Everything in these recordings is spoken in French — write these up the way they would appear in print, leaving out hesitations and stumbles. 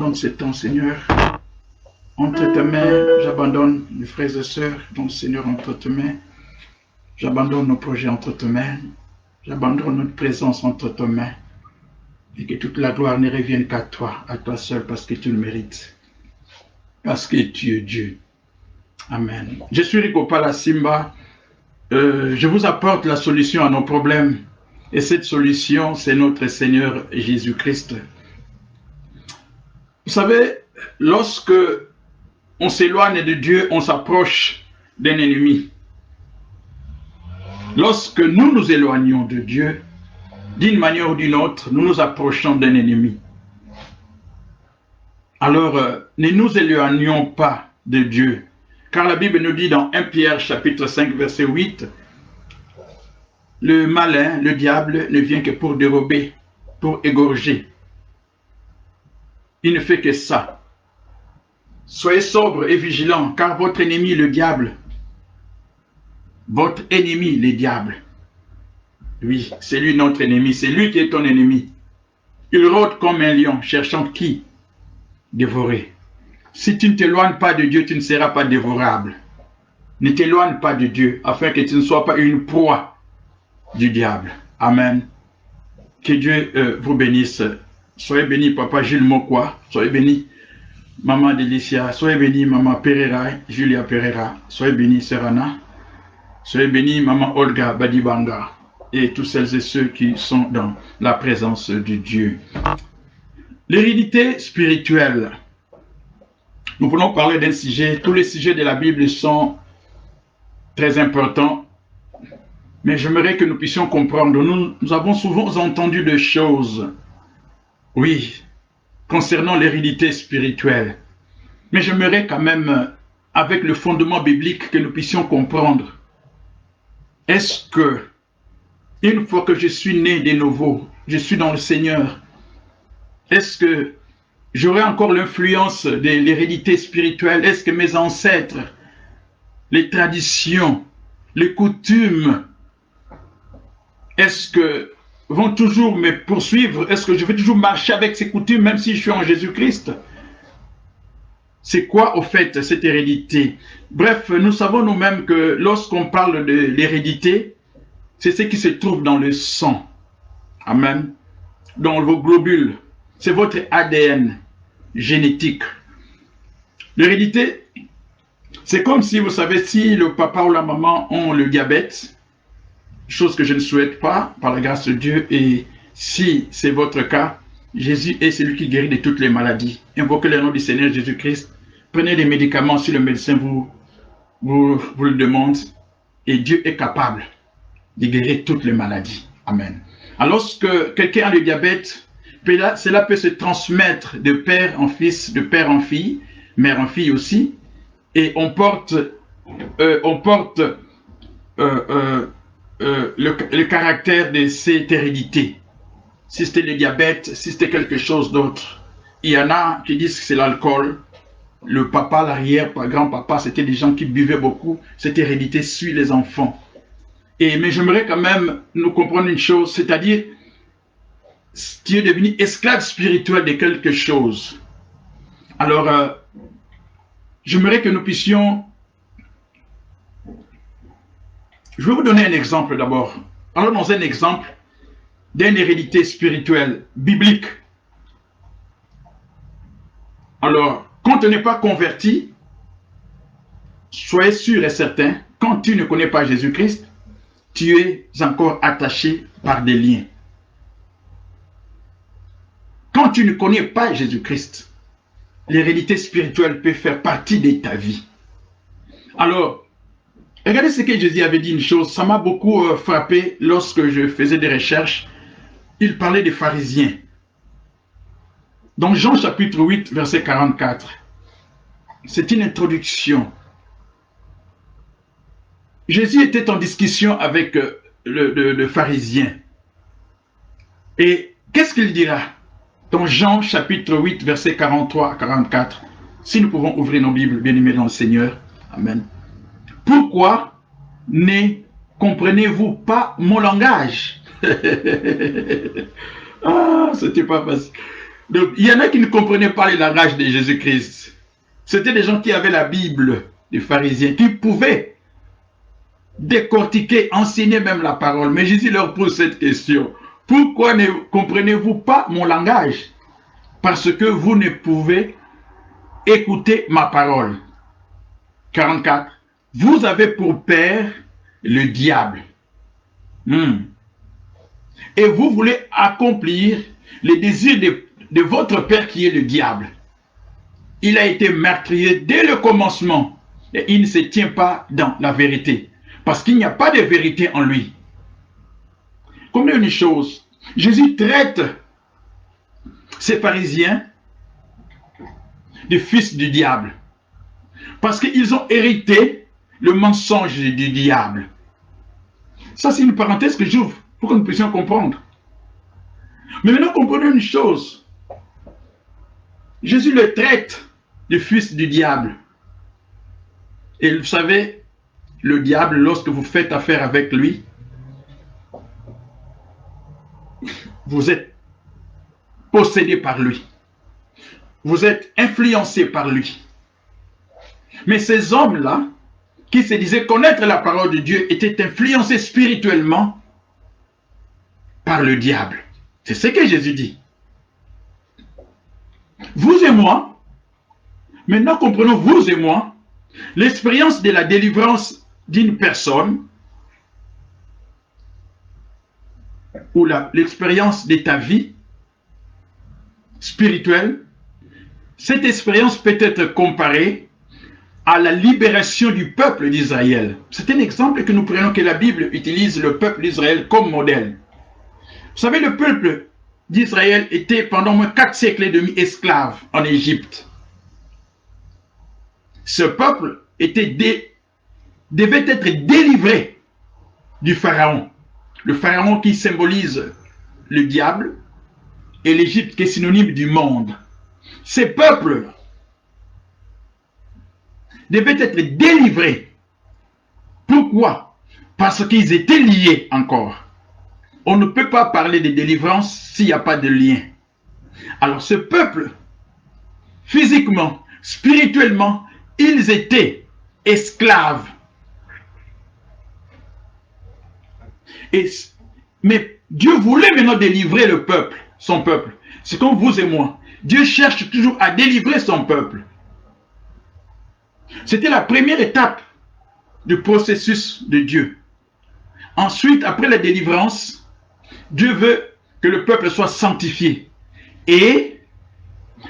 j'abandonne ce temps, Seigneur. Entre tes mains, j'abandonne mes frères et sœurs, donc Seigneur, entre tes mains. J'abandonne nos projets entre tes mains. J'abandonne notre présence entre tes mains. Et que toute la gloire ne revienne qu'à toi seul, parce que tu le mérites. Parce que tu es Dieu. Amen. Je suis Rico Palasimba. Je vous apporte la solution à nos problèmes. Et cette solution, c'est notre Seigneur Jésus-Christ. Vous savez, lorsque on s'éloigne de Dieu, on s'approche d'un ennemi. Lorsque nous nous éloignons de Dieu, d'une manière ou d'une autre, nous nous approchons d'un ennemi. Alors, ne nous éloignons pas de Dieu. Car la Bible nous dit dans 1 Pierre chapitre 5 verset 8, le malin, le diable, ne vient que pour dérober, pour égorger. Il ne fait que ça. Soyez sobres et vigilants, car votre ennemi, le diable, votre ennemi, le diable, oui, c'est lui notre ennemi, c'est lui qui est ton ennemi. Il rôde comme un lion, cherchant qui dévorer. Si tu ne t'éloignes pas de Dieu, tu ne seras pas dévorable. Ne t'éloigne pas de Dieu, afin que tu ne sois pas une proie du diable. Amen. Que Dieu vous bénisse. Soyez bénis, Papa Gilles Mokwa. Soyez bénis, Maman Delicia. Soyez bénis, Maman Pereira, Julia Pereira. Soyez bénis, Serana. Soyez bénis, Maman Olga Badibanga. Et tous celles et ceux qui sont dans la présence de Dieu. L'hérédité spirituelle. Nous voulons parler d'un sujet. Tous les sujets de la Bible sont très importants. Mais j'aimerais que nous puissions comprendre. Nous avons souvent entendu des choses. Oui, concernant l'hérédité spirituelle. Mais j'aimerais quand même, avec le fondement biblique, que nous puissions comprendre. Est-ce que, une fois que je suis né de nouveau, je suis dans le Seigneur, est-ce que j'aurai encore l'influence de l'hérédité spirituelle? Est-ce que mes ancêtres, les traditions, les coutumes, est-ce que vont toujours me poursuivre? Est-ce que je vais toujours marcher avec ces coutumes même si je suis en Jésus-Christ? C'est quoi au fait cette hérédité? Bref, nous savons nous-mêmes que lorsqu'on parle de l'hérédité, c'est ce qui se trouve dans le sang. Amen. Dans vos globules. C'est votre ADN génétique. L'hérédité, c'est comme si, vous savez, si le papa ou la maman ont le diabète, chose que je ne souhaite pas, par la grâce de Dieu, et si c'est votre cas, Jésus est celui qui guérit de toutes les maladies. Invoquez le nom du Seigneur Jésus-Christ. Prenez des médicaments si le médecin vous le demande. Et Dieu est capable de guérir toutes les maladies. Amen. Alors, lorsque quelqu'un a le diabète, cela peut se transmettre de père en fils, de père en fille, mère en fille aussi. Et on porte le caractère de cette hérédité. Si c'était le diabète, si c'était quelque chose d'autre. Il y en a qui disent que c'est l'alcool. Le papa, l'arrière, grand-papa, c'était des gens qui buvaient beaucoup. Cette hérédité suit les enfants. Mais j'aimerais quand même nous comprendre une chose, c'est-à-dire, tu es devenu esclave spirituel de quelque chose. Alors, j'aimerais que nous puissions... Je vais vous donner un exemple d'abord. Alors, dans un exemple d'une hérédité spirituelle, biblique. Alors, quand tu n'es pas converti, soyez sûr et certain, quand tu ne connais pas Jésus-Christ, tu es encore attaché par des liens. Quand tu ne connais pas Jésus-Christ, l'hérédité spirituelle peut faire partie de ta vie. Alors, regardez ce que Jésus avait dit une chose, ça m'a beaucoup frappé lorsque je faisais des recherches. Il parlait des pharisiens. Dans Jean chapitre 8, verset 44, c'est une introduction. Jésus était en discussion avec le pharisien. Et qu'est-ce qu'il dira? Dans Jean chapitre 8, verset 43 à 44, si nous pouvons ouvrir nos Bibles, bien-aimés dans le Seigneur. Amen. Pourquoi ne comprenez-vous pas mon langage? Ah, c'était pas facile. Donc, il y en a qui ne comprenaient pas le langage de Jésus-Christ. C'était des gens qui avaient la Bible, des pharisiens, qui pouvaient décortiquer, enseigner même la parole. Mais Jésus leur pose cette question. Pourquoi ne comprenez-vous pas mon langage? Parce que vous ne pouvez écouter ma parole. 44. Vous avez pour père le diable. Et vous voulez accomplir les désirs de votre père qui est le diable. Il a été meurtrier dès le commencement et il ne se tient pas dans la vérité parce qu'il n'y a pas de vérité en lui. Comme une chose, Jésus traite ces pharisiens de fils du diable parce qu'ils ont hérité le mensonge du diable. Ça, c'est une parenthèse que j'ouvre pour que nous puissions comprendre. Mais maintenant, comprenons une chose. Jésus le traite de fils du diable. Et vous savez, le diable, lorsque vous faites affaire avec lui, vous êtes possédé par lui. Vous êtes influencé par lui. Mais ces hommes-là, qui se disaient connaître la parole de Dieu, étaient influencés spirituellement par le diable. C'est ce que Jésus dit. Vous et moi, maintenant comprenons, vous et moi, l'expérience de la délivrance d'une personne ou l'expérience de ta vie spirituelle, cette expérience peut être comparée à la libération du peuple d'Israël. C'est un exemple que nous prenons, que la Bible utilise le peuple d'Israël comme modèle. Vous savez, le peuple d'Israël était pendant moins 4 siècles et demi esclave en Égypte. Ce peuple devait être délivré du pharaon. Le pharaon qui symbolise le diable et l'Égypte qui est synonyme du monde. Ces peuples devaient être délivrés. Pourquoi? Parce qu'ils étaient liés encore. On ne peut pas parler de délivrance s'il n'y a pas de lien. Alors ce peuple, physiquement, spirituellement, ils étaient esclaves. Mais Dieu voulait maintenant délivrer le peuple, son peuple. C'est comme vous et moi. Dieu cherche toujours à délivrer son peuple. C'était la première étape du processus de Dieu. Ensuite, après la délivrance, Dieu veut que le peuple soit sanctifié. Et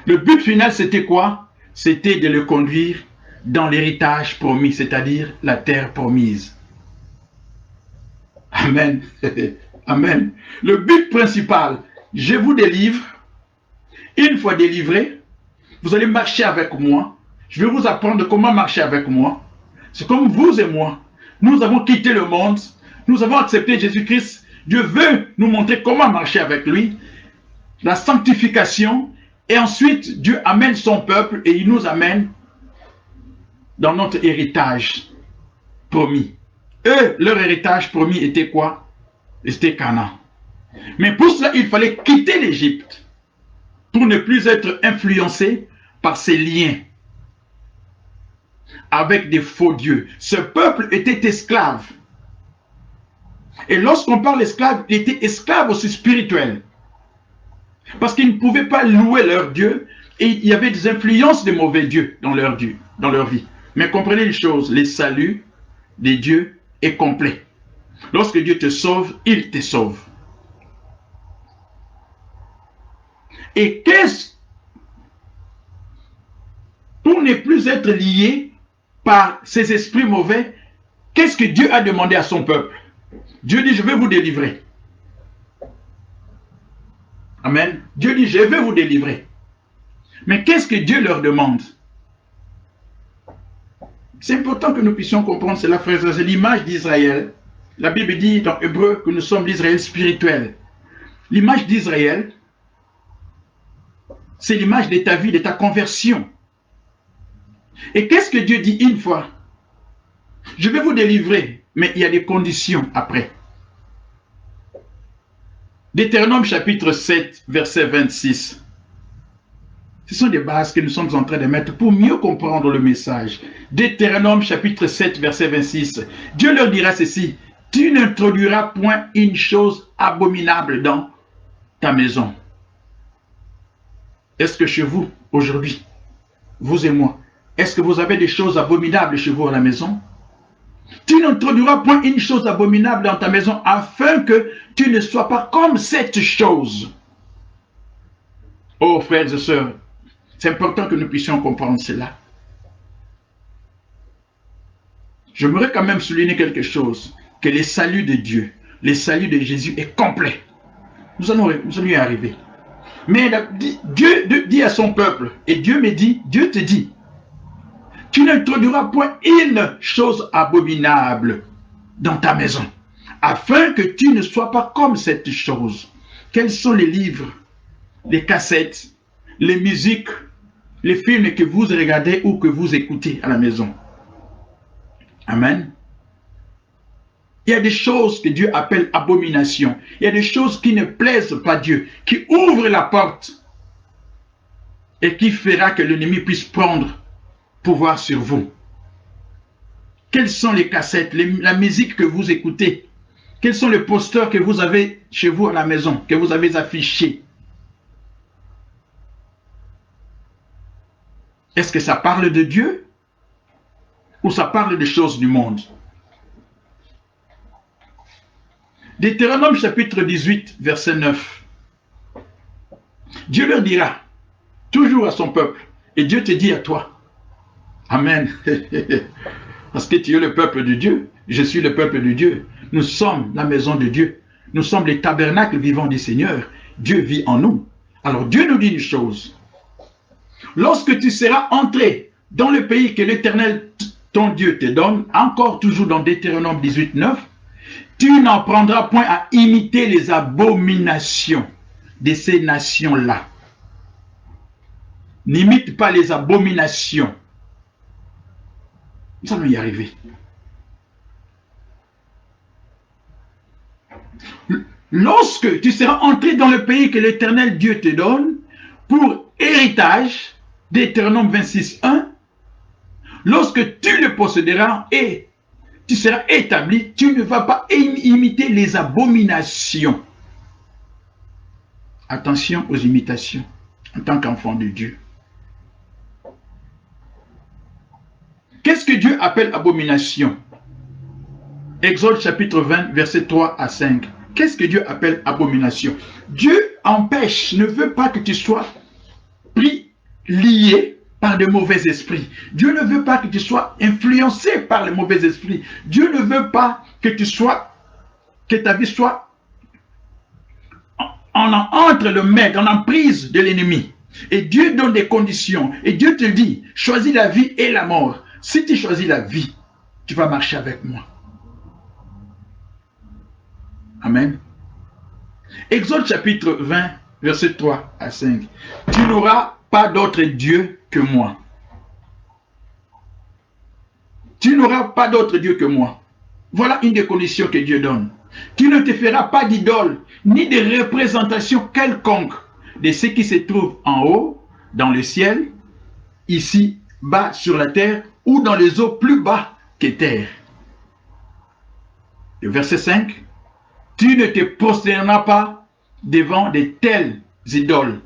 le but final, c'était quoi? C'était de le conduire dans l'héritage promis, c'est-à-dire la terre promise. Amen. Amen. Le but principal, je vous délivre. Une fois délivré, vous allez marcher avec moi. Je vais vous apprendre comment marcher avec moi. C'est comme vous et moi. Nous avons quitté le monde. Nous avons accepté Jésus-Christ. Dieu veut nous montrer comment marcher avec lui. La sanctification. Et ensuite, Dieu amène son peuple et il nous amène dans notre héritage promis. Eux, leur héritage promis était quoi? C'était Canaan. Mais pour cela, il fallait quitter l'Égypte pour ne plus être influencé par ces liens avec des faux dieux. Ce peuple était esclave. Et lorsqu'on parle esclave, il était esclave aussi spirituel. Parce qu'ils ne pouvaient pas louer leur Dieu et il y avait des influences de mauvais dieux dans leur vie. Mais comprenez une chose, le salut des dieux est complet. Lorsque Dieu te sauve, il te sauve. Et pour ne plus être lié par ces esprits mauvais, qu'est-ce que Dieu a demandé à son peuple? Dieu dit, je vais vous délivrer. Amen. Dieu dit, je vais vous délivrer. Mais qu'est-ce que Dieu leur demande? C'est important que nous puissions comprendre cela, frères. C'est l'image d'Israël. La Bible dit dans Hébreu que nous sommes l'Israël spirituel. L'image d'Israël, c'est l'image de ta vie, de ta conversion. Et qu'est-ce que Dieu dit une fois? Je vais vous délivrer, mais il y a des conditions après. Deutéronome chapitre 7, verset 26. Ce sont des bases que nous sommes en train de mettre pour mieux comprendre le message. Deutéronome chapitre 7, verset 26. Dieu leur dira ceci: tu n'introduiras point une chose abominable dans ta maison. Est-ce que chez vous, aujourd'hui, vous et moi, est-ce que vous avez des choses abominables chez vous à la maison? Tu n'introduiras point une chose abominable dans ta maison afin que tu ne sois pas comme cette chose. Oh frères et sœurs, c'est important que nous puissions comprendre cela. J'aimerais quand même souligner quelque chose, que le salut de Dieu, le salut de Jésus est complet. Nous allons y arriver. Mais Dieu dit à son peuple, et Dieu te dit, tu n'introduiras point une chose abominable dans ta maison, afin que tu ne sois pas comme cette chose. Quels sont les livres, les cassettes, les musiques, les films que vous regardez ou que vous écoutez à la maison? Amen. Il y a des choses que Dieu appelle abomination. Il y a des choses qui ne plaisent pas à Dieu, qui ouvrent la porte et qui fera que l'ennemi puisse prendre pouvoir sur vous. Quelles sont les cassettes, la musique que vous écoutez? Quels sont les posters que vous avez chez vous à la maison, que vous avez affichés? Est-ce que ça parle de Dieu ou ça parle des choses du monde? Deutéronome chapitre 18, verset 9. Dieu leur dira, toujours à son peuple, et Dieu te dit à toi. Amen. Parce que tu es le peuple de Dieu, je suis le peuple de Dieu. Nous sommes la maison de Dieu. Nous sommes les tabernacles vivants du Seigneur. Dieu vit en nous. Alors Dieu nous dit une chose. Lorsque tu seras entré dans le pays que l'Éternel, ton Dieu, te donne, encore toujours dans Deutéronome 18, 9, tu n'en prendras point à imiter les abominations de ces nations-là. N'imite pas les abominations. Nous allons y arriver. Lorsque tu seras entré dans le pays que l'Éternel Dieu te donne pour héritage, Deutéronome 26, 1, lorsque tu le posséderas et tu seras établi, tu ne vas pas imiter les abominations. Attention aux imitations en tant qu'enfant de Dieu. Qu'est-ce que Dieu appelle abomination? Exode chapitre 20, verset 3 à 5. Qu'est-ce que Dieu appelle abomination? Dieu empêche, ne veut pas que tu sois pris, lié par de mauvais esprits. Dieu ne veut pas que tu sois influencé par les mauvais esprits. Dieu ne veut pas que ta vie soit entre le maître, en emprise de l'ennemi. Et Dieu donne des conditions. Et Dieu te dit, choisis la vie et la mort. Si tu choisis la vie, tu vas marcher avec moi. Amen. Exode chapitre 20, verset 3 à 5. Tu n'auras pas d'autre Dieu que moi. Tu n'auras pas d'autre Dieu que moi. Voilà une des conditions que Dieu donne. Tu ne te feras pas d'idole, ni de représentation quelconque de ce qui se trouve en haut, dans le ciel, ici, bas sur la terre, ou dans les eaux plus bas que terre. Le verset 5. Tu ne te prosterneras pas devant de telles idoles,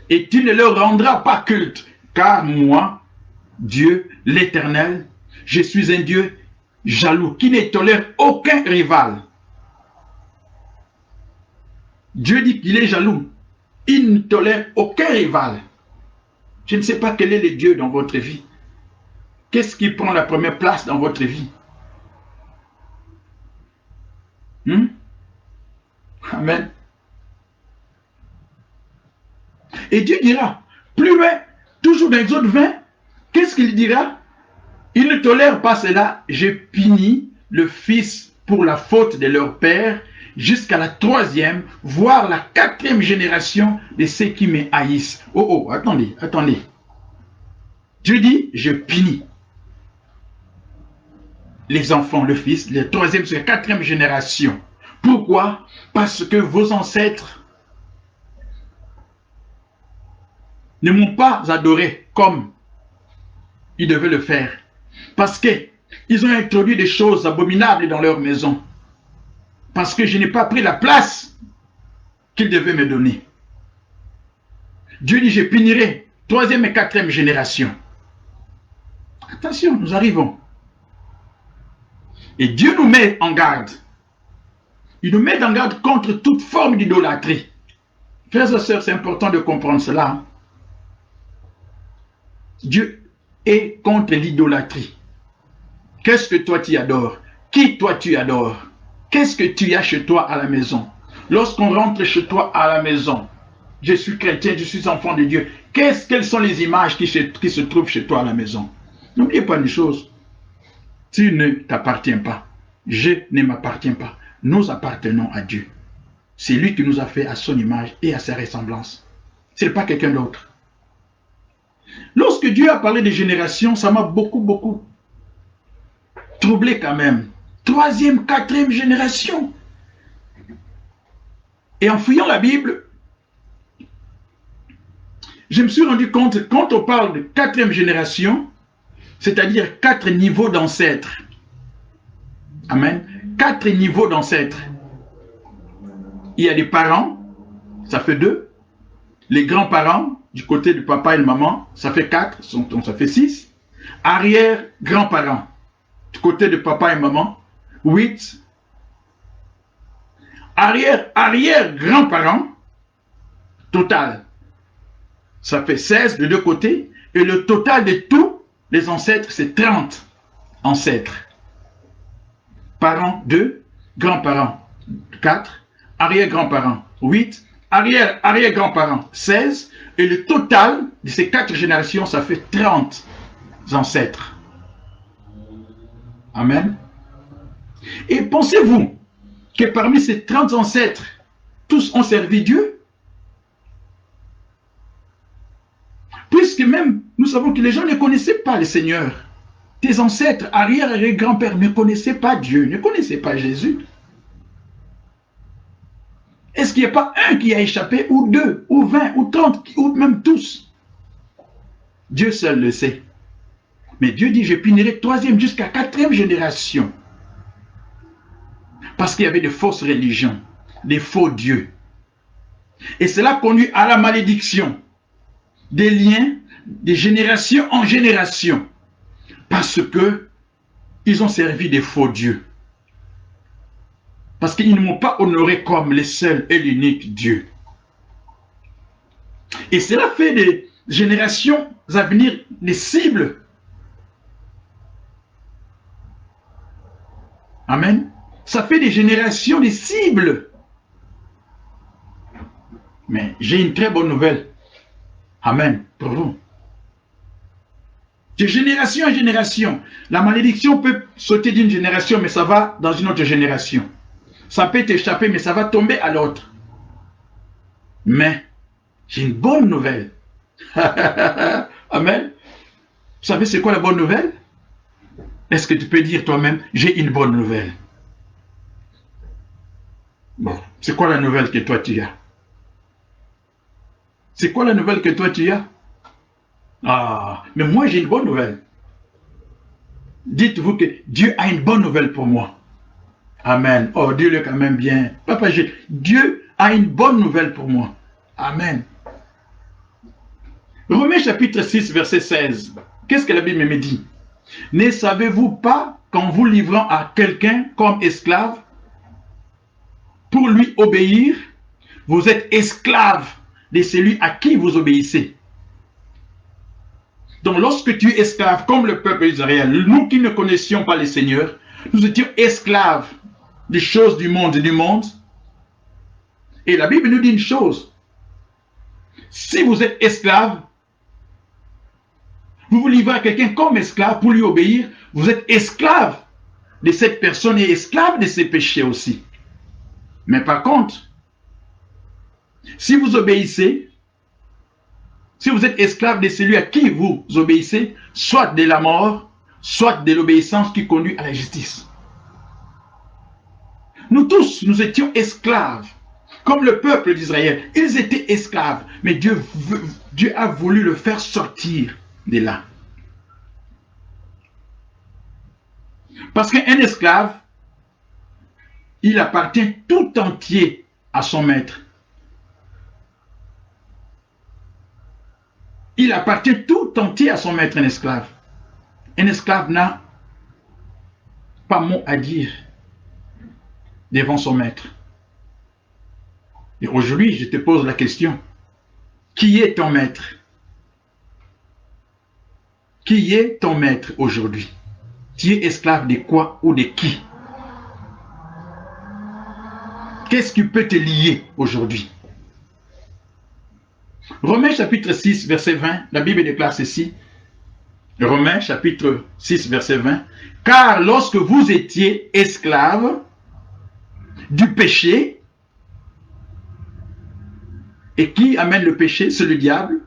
et tu ne leur rendras pas culte, car moi, Dieu l'Éternel, je suis un Dieu jaloux, qui ne tolère aucun rival. Dieu dit qu'il est jaloux. Il ne tolère aucun rival. Je ne sais pas quel est le Dieu dans votre vie. Qu'est-ce qui prend la première place dans votre vie? Amen. Et Dieu dira, plus loin, toujours dans Exode 20, qu'est-ce qu'il dira? Il ne tolère pas cela. Je punis le fils pour la faute de leur père jusqu'à la 3e, voire la 4e génération de ceux qui me haïssent. Oh, attendez. Dieu dit, je punis les enfants, le fils, la 3e, c'est la 4e génération. Pourquoi? Parce que vos ancêtres ne m'ont pas adoré comme ils devaient le faire. Parce qu'ils ont introduit des choses abominables dans leur maison. Parce que je n'ai pas pris la place qu'ils devaient me donner. Dieu dit, je punirai 3e et 4e génération. Attention, nous arrivons. Et Dieu nous met en garde. Il nous met en garde contre toute forme d'idolâtrie. Frères et sœurs, c'est important de comprendre cela. Dieu est contre l'idolâtrie. Qu'est-ce que toi tu adores? Qui toi tu adores? Qu'est-ce que tu as chez toi à la maison? Lorsqu'on rentre chez toi à la maison, je suis chrétien, je suis enfant de Dieu. Quelles sont les images qui se trouvent chez toi à la maison? N'oubliez pas une chose. Tu ne t'appartiens pas. Je ne m'appartiens pas. Nous appartenons à Dieu. C'est lui qui nous a fait à son image et à sa ressemblance. Ce n'est pas quelqu'un d'autre. Lorsque Dieu a parlé des générations, ça m'a beaucoup troublé quand même. 3e, 4e génération. Et en fouillant la Bible, je me suis rendu compte que quand on parle de 4e génération, c'est-à-dire 4 niveaux d'ancêtres. Amen. 4 niveaux d'ancêtres. Il y a les parents, ça fait 2. Les grands-parents, du côté du papa et de maman, ça fait 4, donc ça fait 6. Arrière-grands-parents, du côté de papa et maman, 8. Arrière-grands-parents, total, ça fait 16 de 2 côtés. Et le total de tous les ancêtres, c'est 30 ancêtres. Parents 2, grands-parents 4, arrière-grands-parents 8, arrière-grands-parents 16, et le total de ces 4 générations, ça fait 30 ancêtres. Amen. Et pensez-vous que parmi ces 30 ancêtres, tous ont servi Dieu? Puisque même, nous savons que les gens ne connaissaient pas le Seigneur. Tes ancêtres, arrière-grands-pères, ne connaissaient pas Dieu, ne connaissaient pas Jésus. Est-ce qu'il n'y a pas un qui a échappé, ou 2, ou 20, ou 30, ou même tous? Dieu seul le sait. Mais Dieu dit, je punirai 3e jusqu'à 4e génération. Parce qu'il y avait de fausses religions, des faux dieux. Et cela conduit à la malédiction des liens de génération en génération. Parce que ils ont servi des faux dieux. Parce qu'ils ne m'ont pas honoré comme le seul et l'unique Dieu. Et cela fait des générations à venir des cibles. Amen. Ça fait des générations des cibles. Mais j'ai une très bonne nouvelle. Amen. Pour vous. De génération en génération. La malédiction peut sauter d'une génération, mais ça va dans une autre génération. Ça peut t'échapper, mais ça va tomber à l'autre. Mais j'ai une bonne nouvelle. Amen. Vous savez c'est quoi la bonne nouvelle? Est-ce que tu peux dire toi-même, j'ai une bonne nouvelle? Bon, c'est quoi la nouvelle que toi tu as? C'est quoi la nouvelle que toi tu as? Ah, mais moi j'ai une bonne nouvelle. Dites-vous que Dieu a une bonne nouvelle pour moi. Amen. Oh, Dieu est quand même bien. Papa, Dieu a une bonne nouvelle pour moi. Amen. Romains chapitre 6, verset 16. Qu'est-ce que la Bible me dit? Ne savez-vous pas qu'en vous livrant à quelqu'un comme esclave, pour lui obéir, vous êtes esclave de celui à qui vous obéissez? Donc lorsque tu es esclave, comme le peuple d'Israël, nous qui ne connaissions pas le Seigneur, nous étions esclaves des choses du monde et du monde. Et la Bible nous dit une chose. Si vous êtes esclave, vous vous livrez à quelqu'un comme esclave pour lui obéir, vous êtes esclave de cette personne et esclave de ses péchés aussi. Mais par contre, si vous obéissez, si vous êtes esclave de celui à qui vous obéissez, soit de la mort, soit de l'obéissance qui conduit à la justice. Nous tous, nous étions esclaves. comme le peuple d'Israël. Ils étaient esclaves, mais Dieu a voulu le faire sortir de là. Parce qu'un esclave, il appartient tout entier à son maître. Il appartient tout entier à son maître, un esclave. Un esclave n'a pas mot à dire devant son maître. Et aujourd'hui, je te pose la question. Qui est ton maître? Qui est ton maître aujourd'hui? Tu es esclave de quoi ou de qui? Qu'est-ce qui peut te lier aujourd'hui? Romains chapitre 6, verset 20, la Bible déclare ceci. Romains chapitre 6, verset 20. Car lorsque vous étiez esclaves du péché, et qui amène le péché? C'est le diable.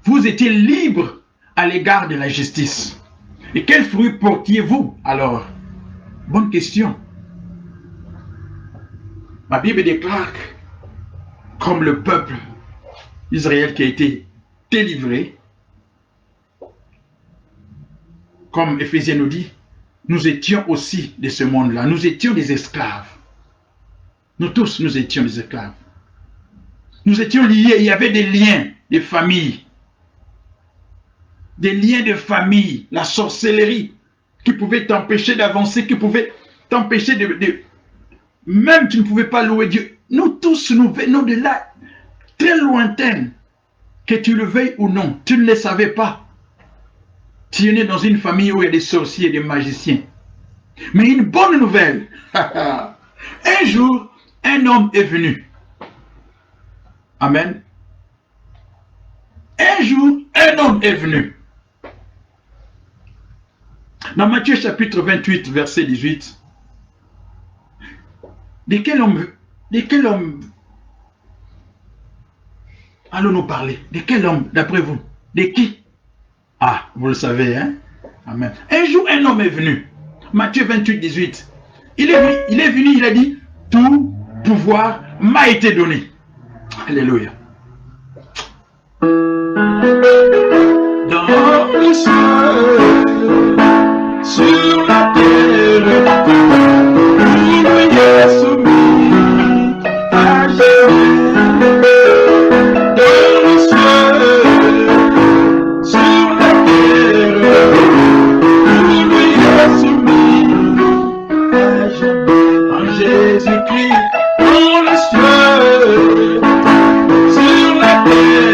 Vous étiez libres à l'égard de la justice. Et quel fruit portiez-vous alors? Bonne question. Ma Bible déclare que, comme le peuple d'Israël qui a été délivré, comme Éphésiens nous dit, nous étions aussi de ce monde-là. Nous étions des esclaves. Nous tous, nous étions des esclaves. Nous étions liés, il y avait des liens de famille. Des liens de famille, la sorcellerie qui pouvait t'empêcher d'avancer, qui pouvait t'empêcher même tu ne pouvais pas louer Dieu. Nous tous, nous venons de là, très lointains, que tu le veuilles ou non, tu ne le savais pas. Tu es né dans une famille où il y a des sorciers et des magiciens. Mais une bonne nouvelle, un jour, un homme est venu. Amen. Un jour, un homme est venu. Dans Matthieu chapitre 28, verset 18, de quel homme allons-nous parler? De quel homme, d'après vous? De qui? Ah, vous le savez, hein? Amen. Un jour, un homme est venu. Matthieu 28, 18. Il est venu, il a dit, tout pouvoir m'a été donné. Alléluia. Dans le ciel, sur la terre, tout est soumis à Jésus. Dans le ciel, sur la terre, tout est soumis à Jésus. En Jésus-Christ, dans le ciel, sur la terre,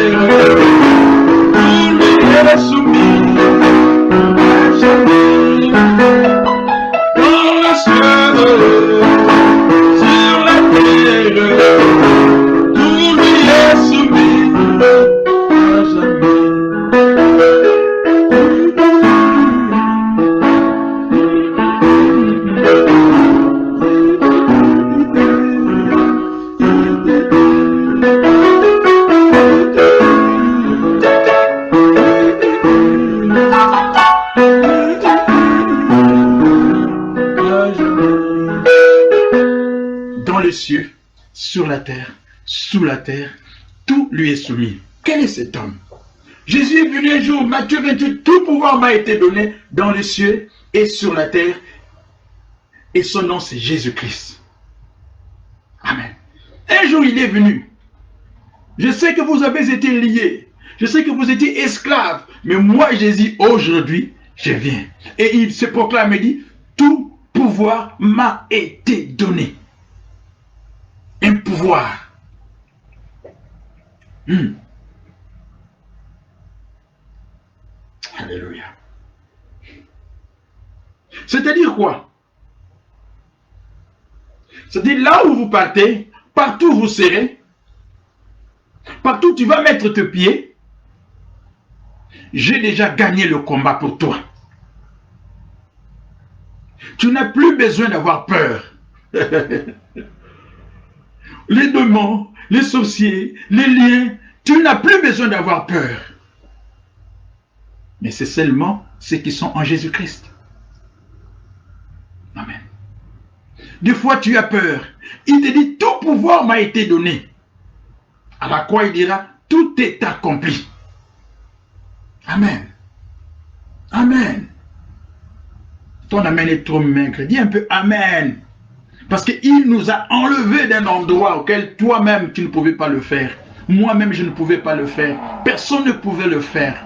tout est soumis à Jésus. Dans le ciel, sur la terre, tout lui est soumis à jamais. Dans les cieux, sur la terre, sous la terre, tout lui est soumis. Quel est cet homme? Jésus est venu un jour, Matthieu 28, tout pouvoir m'a été donné dans les cieux et sur la terre. Et son nom c'est Jésus-Christ. Amen. Un jour il est venu. Je sais que vous avez été liés. Je sais que vous étiez esclaves. Mais moi Jésus, aujourd'hui, je viens. Et il se proclame et dit, tout pouvoir m'a été donné. Un pouvoir. Alléluia. C'est-à-dire quoi? C'est-à-dire là où vous partez, partout où vous serez, partout où tu vas mettre tes pieds, j'ai déjà gagné le combat pour toi. Tu n'as plus besoin d'avoir peur. Les démons, les sorciers, les liens, tu n'as plus besoin d'avoir peur. Mais c'est seulement ceux qui sont en Jésus-Christ. Amen. Des fois, tu as peur. Il te dit, tout pouvoir m'a été donné. À la croix, il dira, tout est accompli. Amen. Amen. Ton amen est trop maigre. Dis un peu amen. Parce qu'il nous a enlevés d'un endroit auquel toi-même, tu ne pouvais pas le faire. Moi-même, je ne pouvais pas le faire. Personne ne pouvait le faire.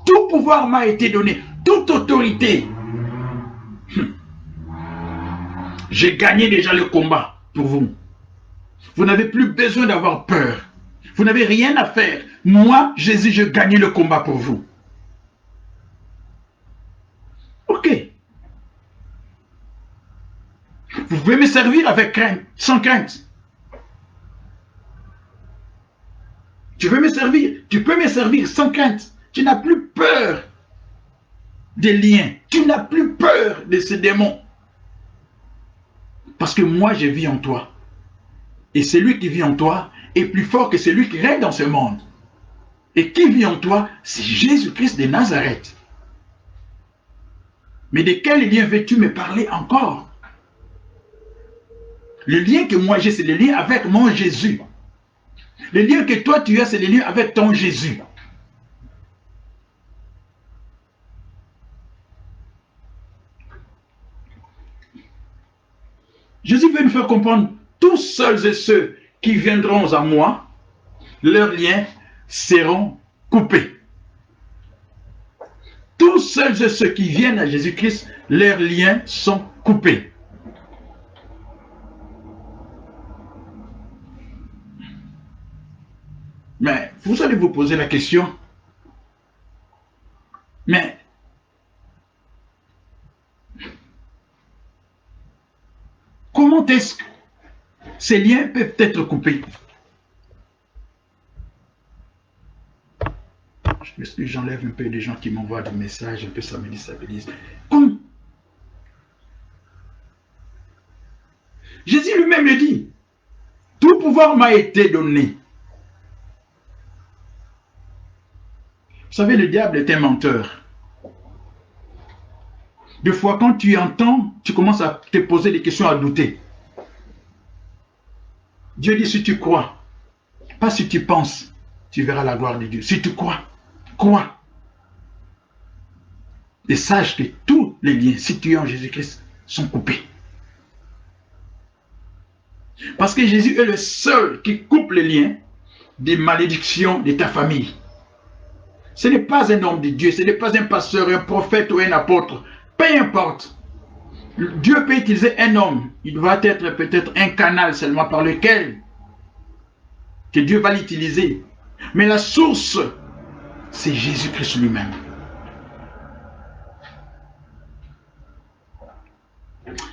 Tout pouvoir m'a été donné. Toute autorité. J'ai gagné déjà le combat pour vous. Vous n'avez plus besoin d'avoir peur. Vous n'avez rien à faire. Moi, Jésus, je gagne le combat pour vous. Ok. Vous pouvez me servir avec crainte, sans crainte. Tu veux me servir, tu peux me servir sans crainte. Tu n'as plus peur des liens. Tu n'as plus peur de ces démons. Parce que moi, je vis en toi. Et celui qui vit en toi est plus fort que celui qui règne dans ce monde. Et qui vit en toi, c'est Jésus-Christ de Nazareth. Mais de quel lien veux-tu me parler encore? Le lien que moi j'ai, c'est le lien avec mon Jésus. Le lien que toi tu as, c'est le lien avec ton Jésus. Jésus veut nous faire comprendre, tous seuls et ceux qui viendront à moi, leurs liens seront coupés. Tous seuls et ceux qui viennent à Jésus-Christ, leurs liens sont coupés. Mais vous allez vous poser la question, mais comment est-ce que ces liens peuvent être coupés? Je m'excuse, j'enlève un peu des gens qui m'envoient des messages, un peu ça me déstabilise. Comme Jésus lui-même le dit, tout pouvoir m'a été donné. Vous savez, le diable est un menteur. Des fois, quand tu entends, tu commences à te poser des questions, à douter. Dieu dit, si tu crois, pas si tu penses, tu verras la gloire de Dieu. Si tu crois, crois. Et sache que tous les liens situés en Jésus-Christ sont coupés. Parce que Jésus est le seul qui coupe les liens des malédictions de ta famille. Ce n'est pas un homme de Dieu, ce n'est pas un pasteur, un prophète ou un apôtre. Peu importe. Dieu peut utiliser un homme. Il va être peut-être un canal seulement par lequel que Dieu va l'utiliser. Mais la source, c'est Jésus-Christ lui-même.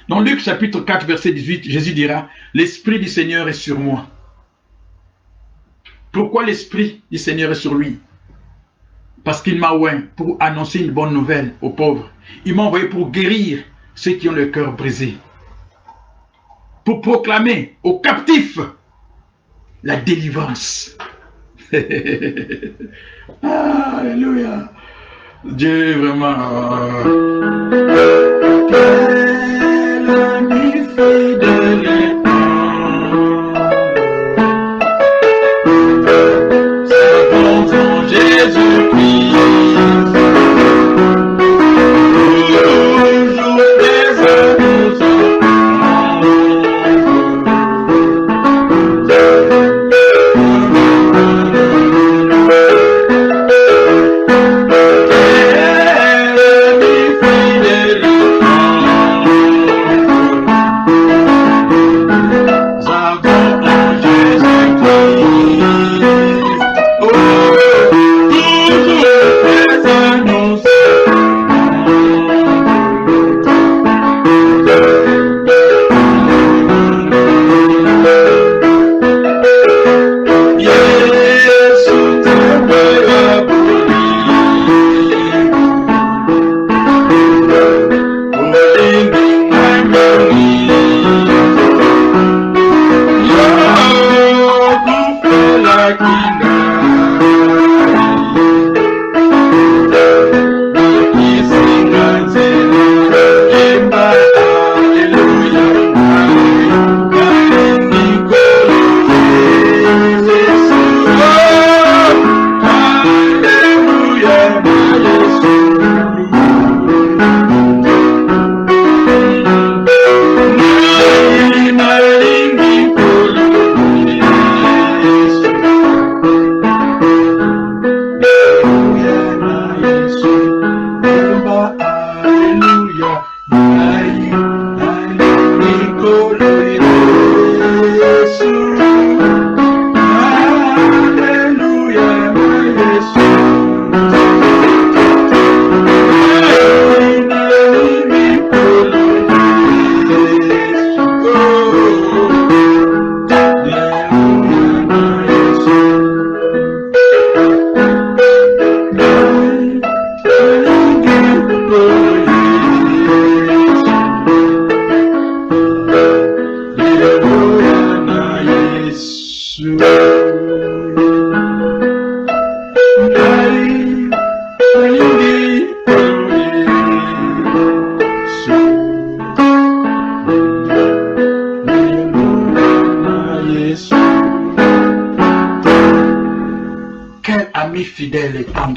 Dans Luc chapitre 4, verset 18, Jésus dira, « L'Esprit du Seigneur est sur moi. » Pourquoi l'Esprit du Seigneur est sur lui? Parce qu'il m'a oint pour annoncer une bonne nouvelle aux pauvres. Il m'a envoyé pour guérir ceux qui ont le cœur brisé. Pour proclamer aux captifs la délivrance. Alléluia. Dieu vraiment. Quel ami fidèle. Savons Jésus-Christ.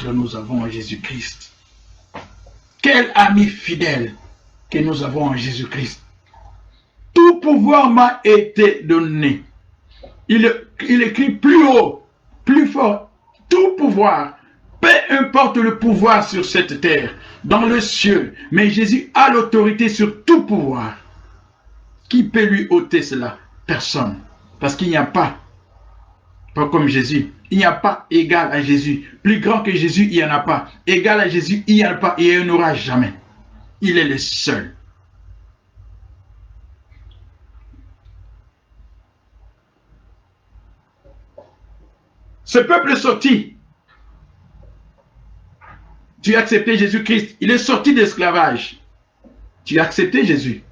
ordre nous avons en Jésus-Christ. Quel ami fidèle que nous avons en Jésus-Christ. Tout pouvoir m'a été donné. Il écrit plus haut, plus fort. Tout pouvoir, peu importe le pouvoir sur cette terre, dans le ciel, mais Jésus a l'autorité sur tout pouvoir. Qui peut lui ôter cela? Personne. Parce qu'il n'y a pas comme Jésus. Il n'y a pas égal à Jésus. Plus grand que Jésus, il n'y en a pas. Égal à Jésus, il n'y en a pas et il n'y en aura jamais. Il est le seul. Ce peuple est sorti. Tu as accepté Jésus-Christ. Il est sorti d'esclavage. Tu as accepté Jésus.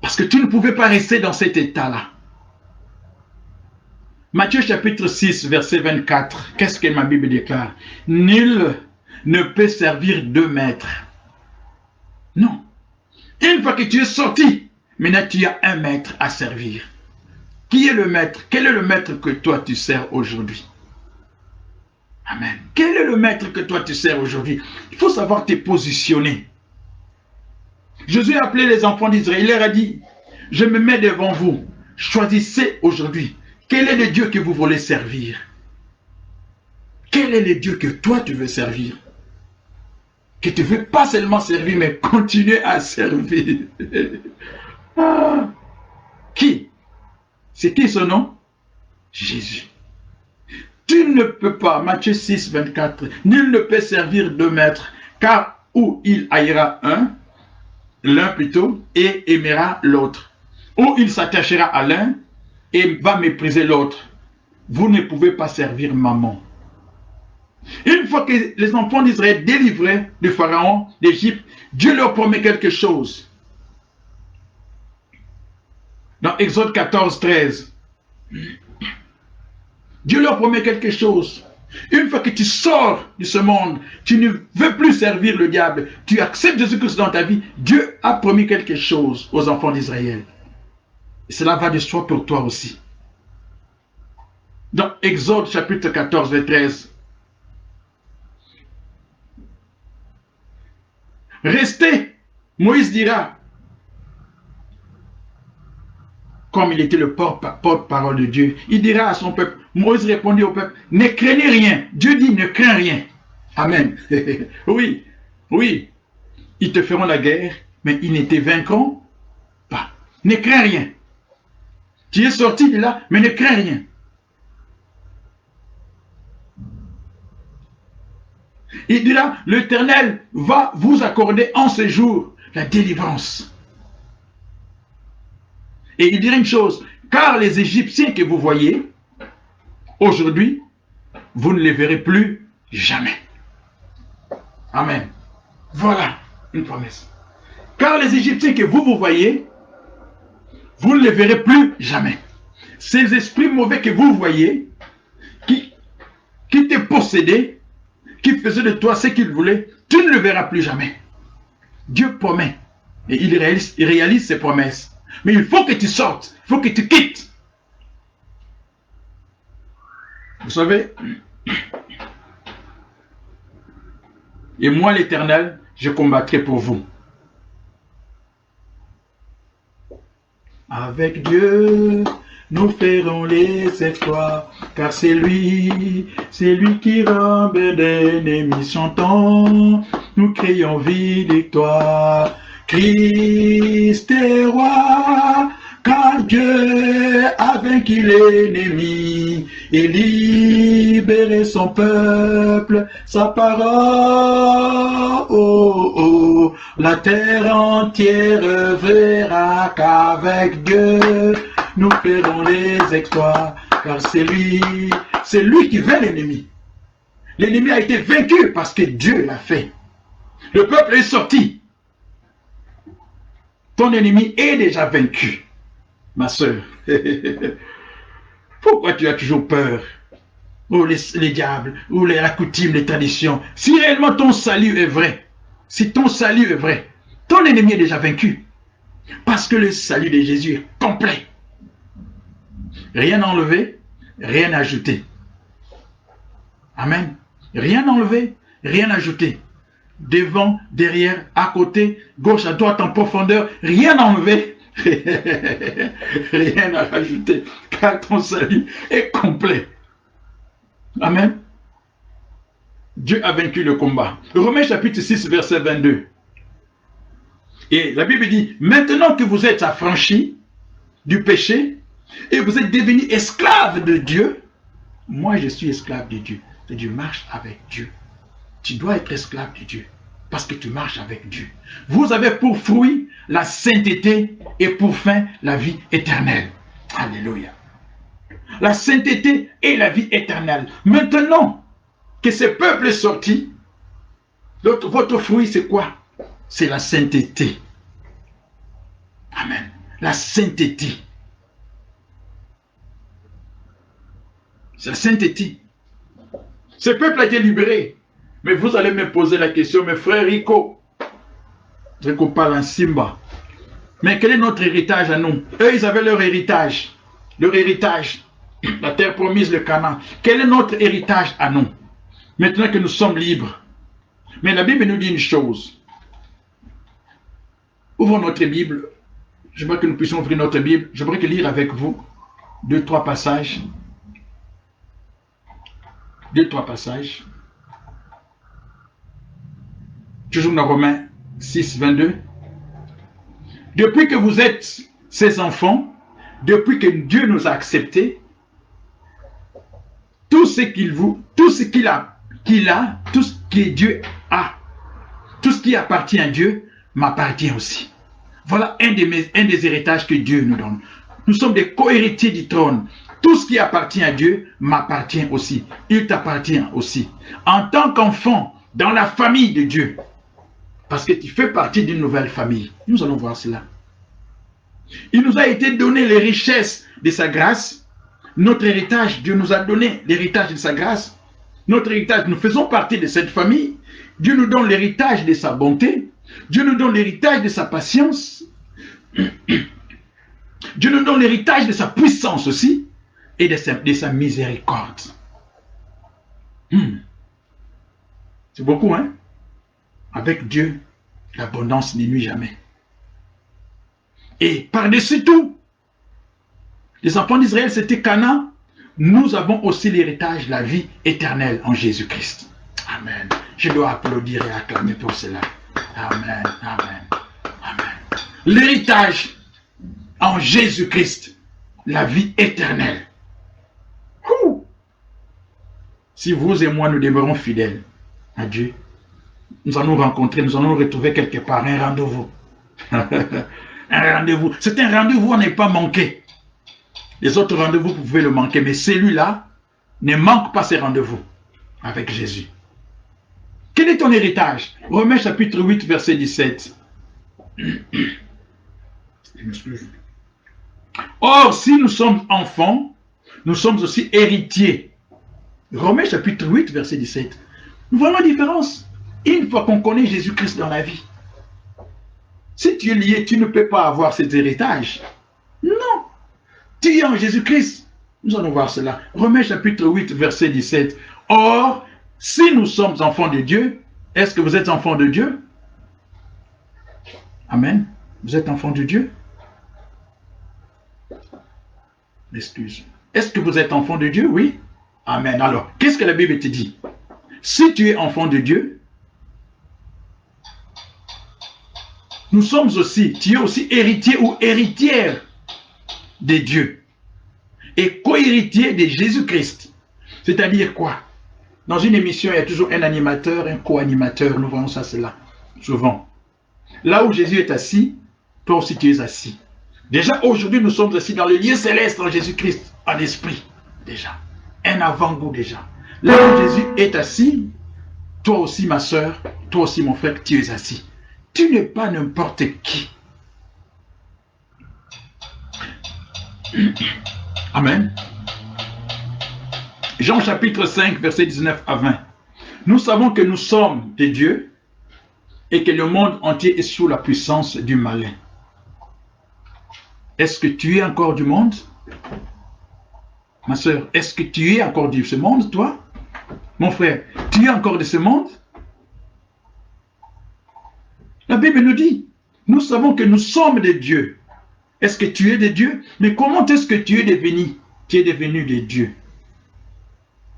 Parce que tu ne pouvais pas rester dans cet état-là. Matthieu chapitre 6, verset 24. Qu'est-ce que ma Bible déclare? Nul ne peut servir deux maîtres. Non. Une fois que tu es sorti, maintenant tu as un maître à servir. Qui est le maître? Quel est le maître que toi tu sers aujourd'hui? Amen. Quel est le maître que toi tu sers aujourd'hui? Il faut savoir te positionner. Jésus a appelé les enfants d'Israël. Il leur a dit, je me mets devant vous. Choisissez aujourd'hui. Quel est le Dieu que vous voulez servir? Quel est le Dieu que toi tu veux servir? Que tu ne veux pas seulement servir, mais continuer à servir. Ah. Qui? C'est qui son nom? Jésus. Tu ne peux pas, Matthieu 6, 24, nul ne peut servir deux maîtres, car ou il haïra l'un plutôt, et aimera l'autre. Ou il s'attachera à l'un et va mépriser l'autre. Vous ne pouvez pas servir maman. Une fois que les enfants d'Israël délivrés du Pharaon d'Égypte, Dieu leur promet quelque chose. Dans Exode 14, 13, Dieu leur promet quelque chose. Une fois que tu sors de ce monde, tu ne veux plus servir le diable, tu acceptes Jésus-Christ dans ta vie, Dieu a promis quelque chose aux enfants d'Israël. Et cela va de soi pour toi aussi. Dans Exode chapitre 14, verset 13. Restez, Moïse dira, comme il était le porte-parole de Dieu, il dira à son peuple, Moïse répondit au peuple, ne craignez rien. Dieu dit, ne crains rien. Amen. Oui, oui. Ils te feront la guerre, mais ils ne te vaincront pas. Ne crains rien. Tu es sorti de là, mais ne crains rien. Il dira, l'Éternel va vous accorder en ce jour la délivrance. Et il dira une chose, car les Égyptiens que vous voyez, aujourd'hui, vous ne les verrez plus jamais. Amen. Voilà une promesse. Car les Égyptiens que vous voyez, vous ne les verrez plus jamais. Ces esprits mauvais que vous voyez, qui te possédaient, qui faisaient de toi ce qu'ils voulaient, tu ne le verras plus jamais. Dieu promet. Et il réalise ses promesses. Mais il faut que tu sortes. Il faut que tu quittes. Vous savez, et moi l'Éternel, je combattrai pour vous. Avec Dieu, nous ferons les exploits, car c'est lui qui rend bien d'ennemis chantants. Nous crions victoire. Christ est roi, car Dieu a vaincu l'ennemi et libéré son peuple, sa parole. Oh, oh, la terre entière verra qu'avec Dieu, nous ferons les exploits, car c'est lui qui vainc l'ennemi. L'ennemi a été vaincu parce que Dieu l'a fait. Le peuple est sorti. Ton ennemi est déjà vaincu, ma soeur. Pourquoi tu as toujours peur? Ou les diables, ou les coutumes, les traditions. Si réellement ton salut est vrai, si ton salut est vrai, ton ennemi est déjà vaincu. Parce que le salut de Jésus est complet. Rien enlevé, rien ajouté. Amen. Rien enlevé, rien ajouté. Devant, derrière, à côté, gauche, à droite, en profondeur, rien enlevé, rien à rajouter, car ton salut est complet. Amen. Dieu a vaincu le combat. Romains chapitre 6, verset 22. Et la Bible dit, maintenant que vous êtes affranchis du péché et vous êtes devenus esclaves de Dieu, moi je suis esclave de Dieu. Tu marches avec Dieu. Tu dois être esclave de Dieu parce que tu marches avec Dieu. Vous avez pour fruit la sainteté et pour fin la vie éternelle. Alléluia. La sainteté et la vie éternelle. Maintenant que ce peuple est sorti, votre fruit c'est quoi? C'est la sainteté. Amen. La sainteté. C'est la sainteté. Ce peuple a été libéré. Mais vous allez me poser la question, mes frères Rico. Rico parle en Simba. Mais quel est notre héritage à nous? Eux, ils avaient leur héritage. Leur héritage. La terre promise, le Canaan. Quel est notre héritage à nous? Maintenant que nous sommes libres. Mais la Bible nous dit une chose. Ouvrons notre Bible. J'aimerais que nous puissions ouvrir notre Bible. J'aimerais que lire avec vous 2-3 passages. 2-3 passages. Toujours dans Romains 6, 22. Depuis que vous êtes ses enfants, depuis que Dieu nous a acceptés, tout ce qu'il a, tout ce que Dieu a, tout ce qui appartient à Dieu m'appartient aussi. Voilà un des héritages que Dieu nous donne. Nous sommes des co-héritiers du trône. Tout ce qui appartient à Dieu m'appartient aussi. Il t'appartient aussi. En tant qu'enfant, dans la famille de Dieu. Parce que tu fais partie d'une nouvelle famille. Nous allons voir cela. Il nous a été donné les richesses de sa grâce. Notre héritage, Dieu nous a donné l'héritage de sa grâce. Notre héritage, nous faisons partie de cette famille. Dieu nous donne l'héritage de sa bonté. Dieu nous donne l'héritage de sa patience. Dieu nous donne l'héritage de sa puissance aussi. Et de sa miséricorde. C'est beaucoup, hein? Avec Dieu, l'abondance ne nuit jamais. Et par-dessus tout, les enfants d'Israël, c'était Canaan. Nous avons aussi l'héritage, la vie éternelle en Jésus-Christ. Amen. Je dois applaudir et acclamer pour cela. Amen, amen, amen. L'héritage en Jésus-Christ, la vie éternelle. Si vous et moi nous demeurons fidèles à Dieu, nous allons rencontrer, nous allons retrouver quelque part un rendez-vous. Un rendez-vous. C'est un rendez-vous à ne pas manquer. Les autres rendez-vous, vous pouvez le manquer, mais celui-là ne manque pas ces rendez-vous avec Jésus. Quel est ton héritage? Romains chapitre 8, verset 17. Or, si nous sommes enfants, nous sommes aussi héritiers. Romains chapitre 8, verset 17. Nous voyons la différence. Une fois qu'on connaît Jésus-Christ dans la vie, si tu es lié, tu ne peux pas avoir cet héritage. Non. Tu es en Jésus-Christ. Nous allons voir cela. Romains chapitre 8, verset 17. Or, si nous sommes enfants de Dieu, est-ce que vous êtes enfants de Dieu? Amen. Vous êtes enfants de Dieu? Excuse. Est-ce que vous êtes enfants de Dieu? Oui. Amen. Alors, qu'est-ce que la Bible te dit? Si tu es enfant de Dieu, nous sommes aussi, tu es aussi héritier ou héritière de Dieu. Et co-héritier de Jésus-Christ. C'est-à-dire quoi? Dans une émission, il y a toujours un animateur, un co-animateur. Nous voyons ça, c'est là, souvent. Là où Jésus est assis, toi aussi tu es assis. Déjà, aujourd'hui, nous sommes assis dans le lieu céleste en Jésus-Christ, en esprit, déjà. Un avant-goût déjà. Là où Jésus est assis, toi aussi ma soeur, toi aussi mon frère, tu es assis. Tu n'es pas n'importe qui. Amen. Jean chapitre 5, verset 19 à 20. Nous savons que nous sommes de Dieu et que le monde entier est sous la puissance du malin. Est-ce que tu es encore du monde? Ma soeur, est-ce que tu es encore de ce monde, toi? Mon frère, tu es encore de ce monde? La Bible nous dit, nous savons que nous sommes de Dieu. Est-ce que tu es de Dieu? Mais comment est-ce que tu es devenu? Tu es devenu de Dieu.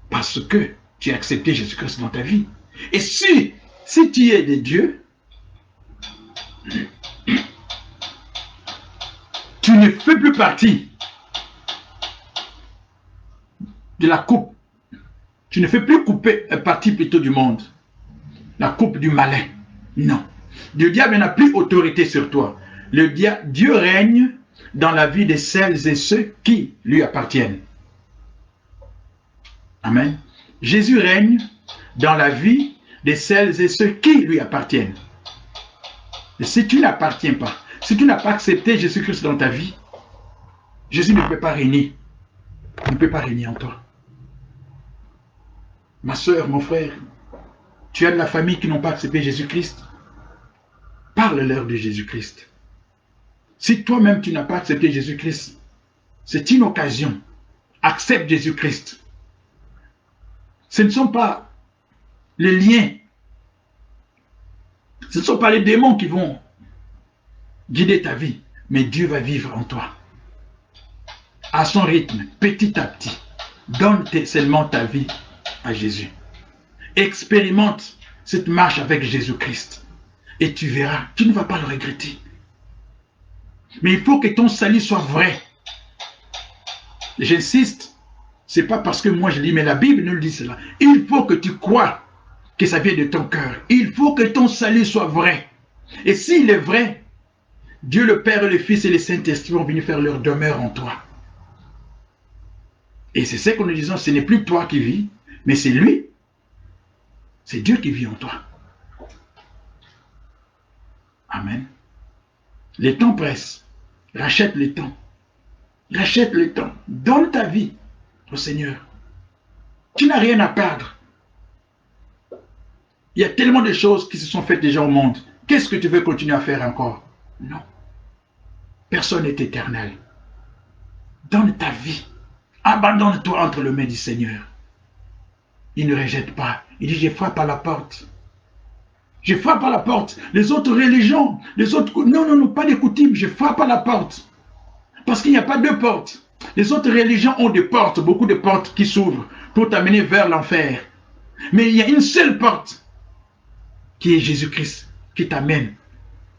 Parce que tu as accepté Jésus-Christ dans ta vie. Et si tu es de Dieu, tu ne fais plus partie de la coupe. Tu ne fais plus partie plutôt du monde. La coupe du malin. Non. Le diable n'a plus autorité sur toi. Dieu règne dans la vie de celles et ceux qui lui appartiennent. Amen. Jésus règne dans la vie de celles et ceux qui lui appartiennent. Et si tu n'appartiens pas, si tu n'as pas accepté Jésus-Christ dans ta vie, Jésus ne peut pas régner. Il ne peut pas régner en toi. Ma soeur, mon frère, tu as de la famille qui n'ont pas accepté Jésus-Christ. Parle-leur de Jésus-Christ. Si toi-même tu n'as pas accepté Jésus-Christ, c'est une occasion. Accepte Jésus-Christ. Ce ne sont pas les liens. Ce ne sont pas les démons qui vont guider ta vie, mais Dieu va vivre en toi. À son rythme, petit à petit. Donne seulement ta vie à Jésus. Expérimente cette marche avec Jésus-Christ. Et tu verras, tu ne vas pas le regretter. Mais il faut que ton salut soit vrai. J'insiste, ce n'est pas parce que moi je lis, mais la Bible nous le dit cela. Il faut que tu crois que ça vient de ton cœur. Il faut que ton salut soit vrai. Et s'il est vrai, Dieu le Père, le Fils et le Saint-Esprit vont venir faire leur demeure en toi. Et c'est ce que nous disons, ce n'est plus toi qui vis, mais c'est lui. C'est Dieu qui vit en toi. Amen. Les temps pressent. Rachète le temps. Rachète le temps. Donne ta vie au Seigneur. Tu n'as rien à perdre. Il y a tellement de choses qui se sont faites déjà au monde. Qu'est-ce que tu veux continuer à faire encore? Non. Personne n'est éternel. Donne ta vie. Abandonne-toi entre les mains du Seigneur. Il ne rejette pas. Il dit, je frappe à la porte. Je frappe à la porte. Les autres religions, les autres... Non, pas des coutumes. Je frappe à la porte. Parce qu'il n'y a pas deux portes. Les autres religions ont des portes, beaucoup de portes qui s'ouvrent pour t'amener vers l'enfer. Mais il y a une seule porte qui est Jésus-Christ, qui t'amène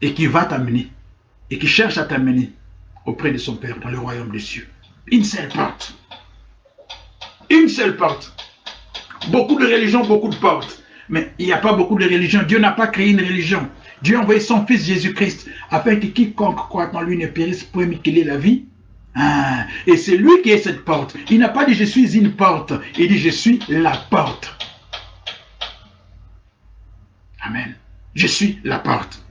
et qui va t'amener et qui cherche à t'amener auprès de son Père dans le royaume des cieux. Une seule porte. Une seule porte. Beaucoup de religions, beaucoup de portes. Mais il n'y a pas beaucoup de religions. Dieu n'a pas créé une religion. Dieu a envoyé son Fils Jésus-Christ afin que quiconque croit en lui ne périsse point, mais qu'il ait la vie. Et c'est lui qui est cette porte. Il n'a pas dit je suis une porte. Il dit je suis la porte. Amen. Je suis la porte.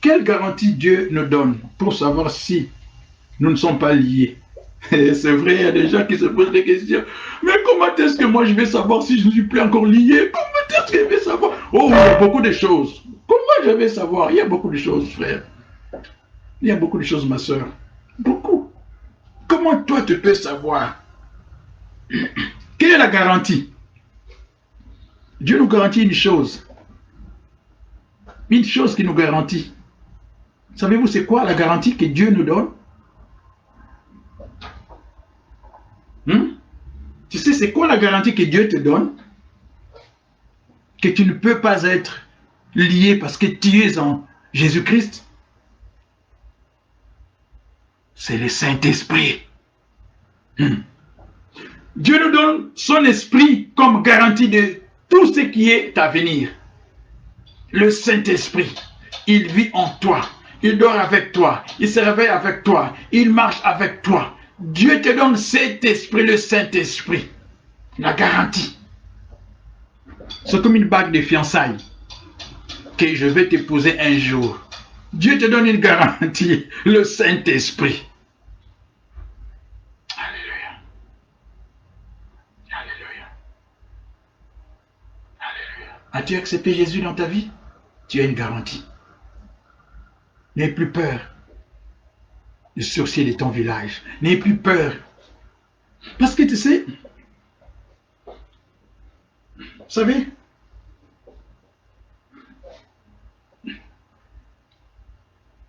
Quelle garantie Dieu nous donne pour savoir si nous ne sommes pas liés? C'est vrai, il y a des gens qui se posent des questions. Mais comment est-ce que moi je vais savoir si je ne suis plus encore lié? Comment est-ce que je vais savoir? Oh, il y a beaucoup de choses. Comment je vais savoir? Il y a beaucoup de choses, frère. Il y a beaucoup de choses, ma soeur. Beaucoup. Comment toi tu peux savoir? Quelle est la garantie? Dieu nous garantit une chose. Une chose qui nous garantit. Savez-vous c'est quoi la garantie que Dieu nous donne? Tu sais c'est quoi la garantie que Dieu te donne? Que tu ne peux pas être lié parce que tu es en Jésus-Christ? C'est le Saint-Esprit. Dieu nous donne son esprit comme garantie de tout ce qui est à venir. Le Saint-Esprit, il vit en toi. Il dort avec toi. Il se réveille avec toi. Il marche avec toi. Dieu te donne cet esprit, le Saint-Esprit. La garantie. C'est comme une bague de fiançailles que je vais t'épouser un jour. Dieu te donne une garantie, le Saint-Esprit. Alléluia. Alléluia. Alléluia. As-tu accepté Jésus dans ta vie? Tu as une garantie. N'aie plus peur du sorcier de ton village. N'aie plus peur. Parce que tu sais, vous savez,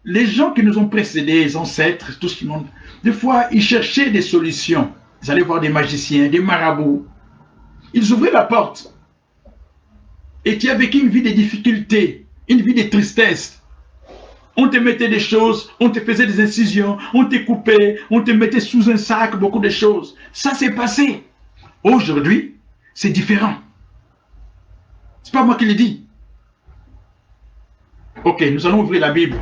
les gens qui nous ont précédés, les ancêtres, tout ce qui monde, des fois, ils cherchaient des solutions. Ils allaient voir des magiciens, des marabouts. Ils ouvraient la porte. Et tu as vécu une vie de difficultés, une vie de tristesse. On te mettait des choses, on te faisait des incisions, on te coupait, on te mettait sous un sac, beaucoup de choses. Ça s'est passé. Aujourd'hui, c'est différent. C'est pas moi qui le dis. Ok, nous allons ouvrir la Bible.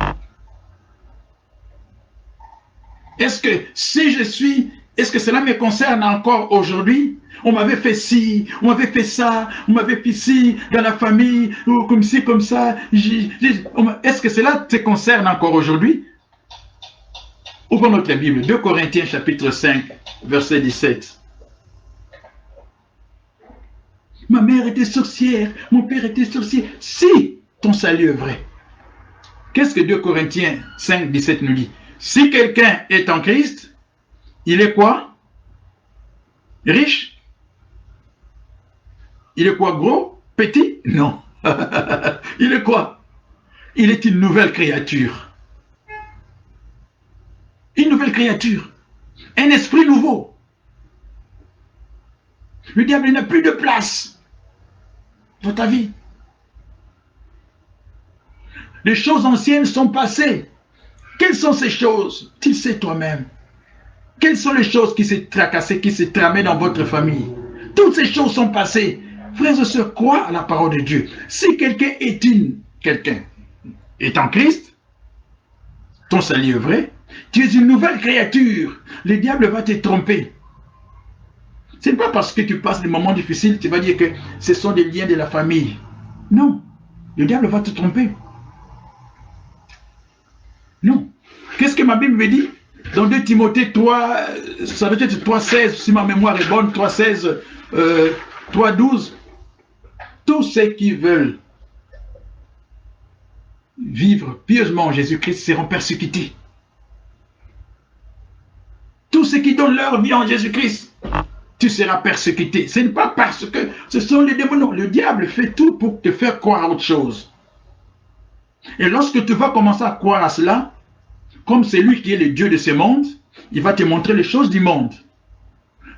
Est-ce que si je suis, est-ce que cela me concerne encore aujourd'hui? On m'avait fait ci, on m'avait fait ça, on m'avait fait ci dans la famille, ou comme ci, comme ça. Est-ce que cela te concerne encore aujourd'hui? Ouvrons notre Bible, 2 Corinthiens chapitre 5, verset 17. Ma mère était sorcière, mon père était sorcier. Si ton salut est vrai. Qu'est-ce que 2 Corinthiens 5, 17 nous dit? Si quelqu'un est en Christ, il est quoi? Riche? Il est quoi? Gros? Petit? Non. Il est quoi? Il est une nouvelle créature. Une nouvelle créature. Un esprit nouveau. Le diable n'a plus de place dans ta vie. Les choses anciennes sont passées. Quelles sont ces choses? Tu sais toi-même. Quelles sont les choses qui s'est tracassées, qui s'est tramées dans votre famille? Toutes ces choses sont passées. Frères et sœurs, crois à la parole de Dieu. Si quelqu'un est en Christ, ton salut est vrai, tu es une nouvelle créature. Le diable va te tromper. Ce n'est pas parce que tu passes des moments difficiles, tu vas dire que ce sont des liens de la famille. Non, le diable va te tromper. Non. Qu'est-ce que ma Bible me dit? Dans 2 Timothée 3, ça doit être 3,16, si ma mémoire est bonne, 3,16, 3,12. Tous ceux qui veulent vivre pieusement en Jésus-Christ seront persécutés. Tous ceux qui donnent leur vie en Jésus-Christ, tu seras persécuté. Ce n'est pas parce que ce sont les démons. Non, le diable fait tout pour te faire croire à autre chose. Et lorsque tu vas commencer à croire à cela, comme c'est lui qui est le Dieu de ce monde, il va te montrer les choses du monde.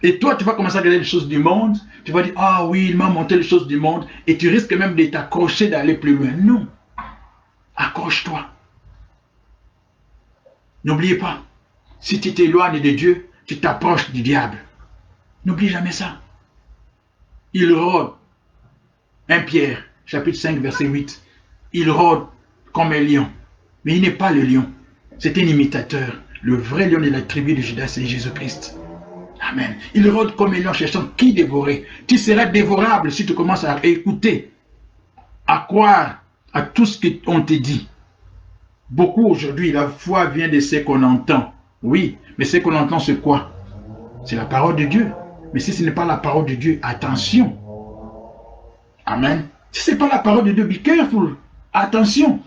Et toi, tu vas commencer à regarder les choses du monde, tu vas dire, ah oui, il m'a montré les choses du monde, et tu risques même de t'accrocher, d'aller plus loin. Non. Accroche-toi. N'oubliez pas, si tu t'éloignes de Dieu, tu t'approches du diable. N'oublie jamais ça. Il rôde. 1 Pierre, chapitre 5, verset 8. Il rôde comme un lion. Mais il n'est pas le lion. C'est un imitateur. Le vrai lion de la tribu de Judas, c'est Jésus-Christ. Amen. Il rôde comme un lion cherchant qui dévorer. Tu seras dévorable si tu commences à écouter, à croire à tout ce qu'on te dit. Beaucoup aujourd'hui, la foi vient de ce qu'on entend. Oui, mais ce qu'on entend, c'est quoi? C'est la parole de Dieu. Mais si ce n'est pas la parole de Dieu, attention. Amen. Si ce n'est pas la parole de Dieu, be careful. Attention.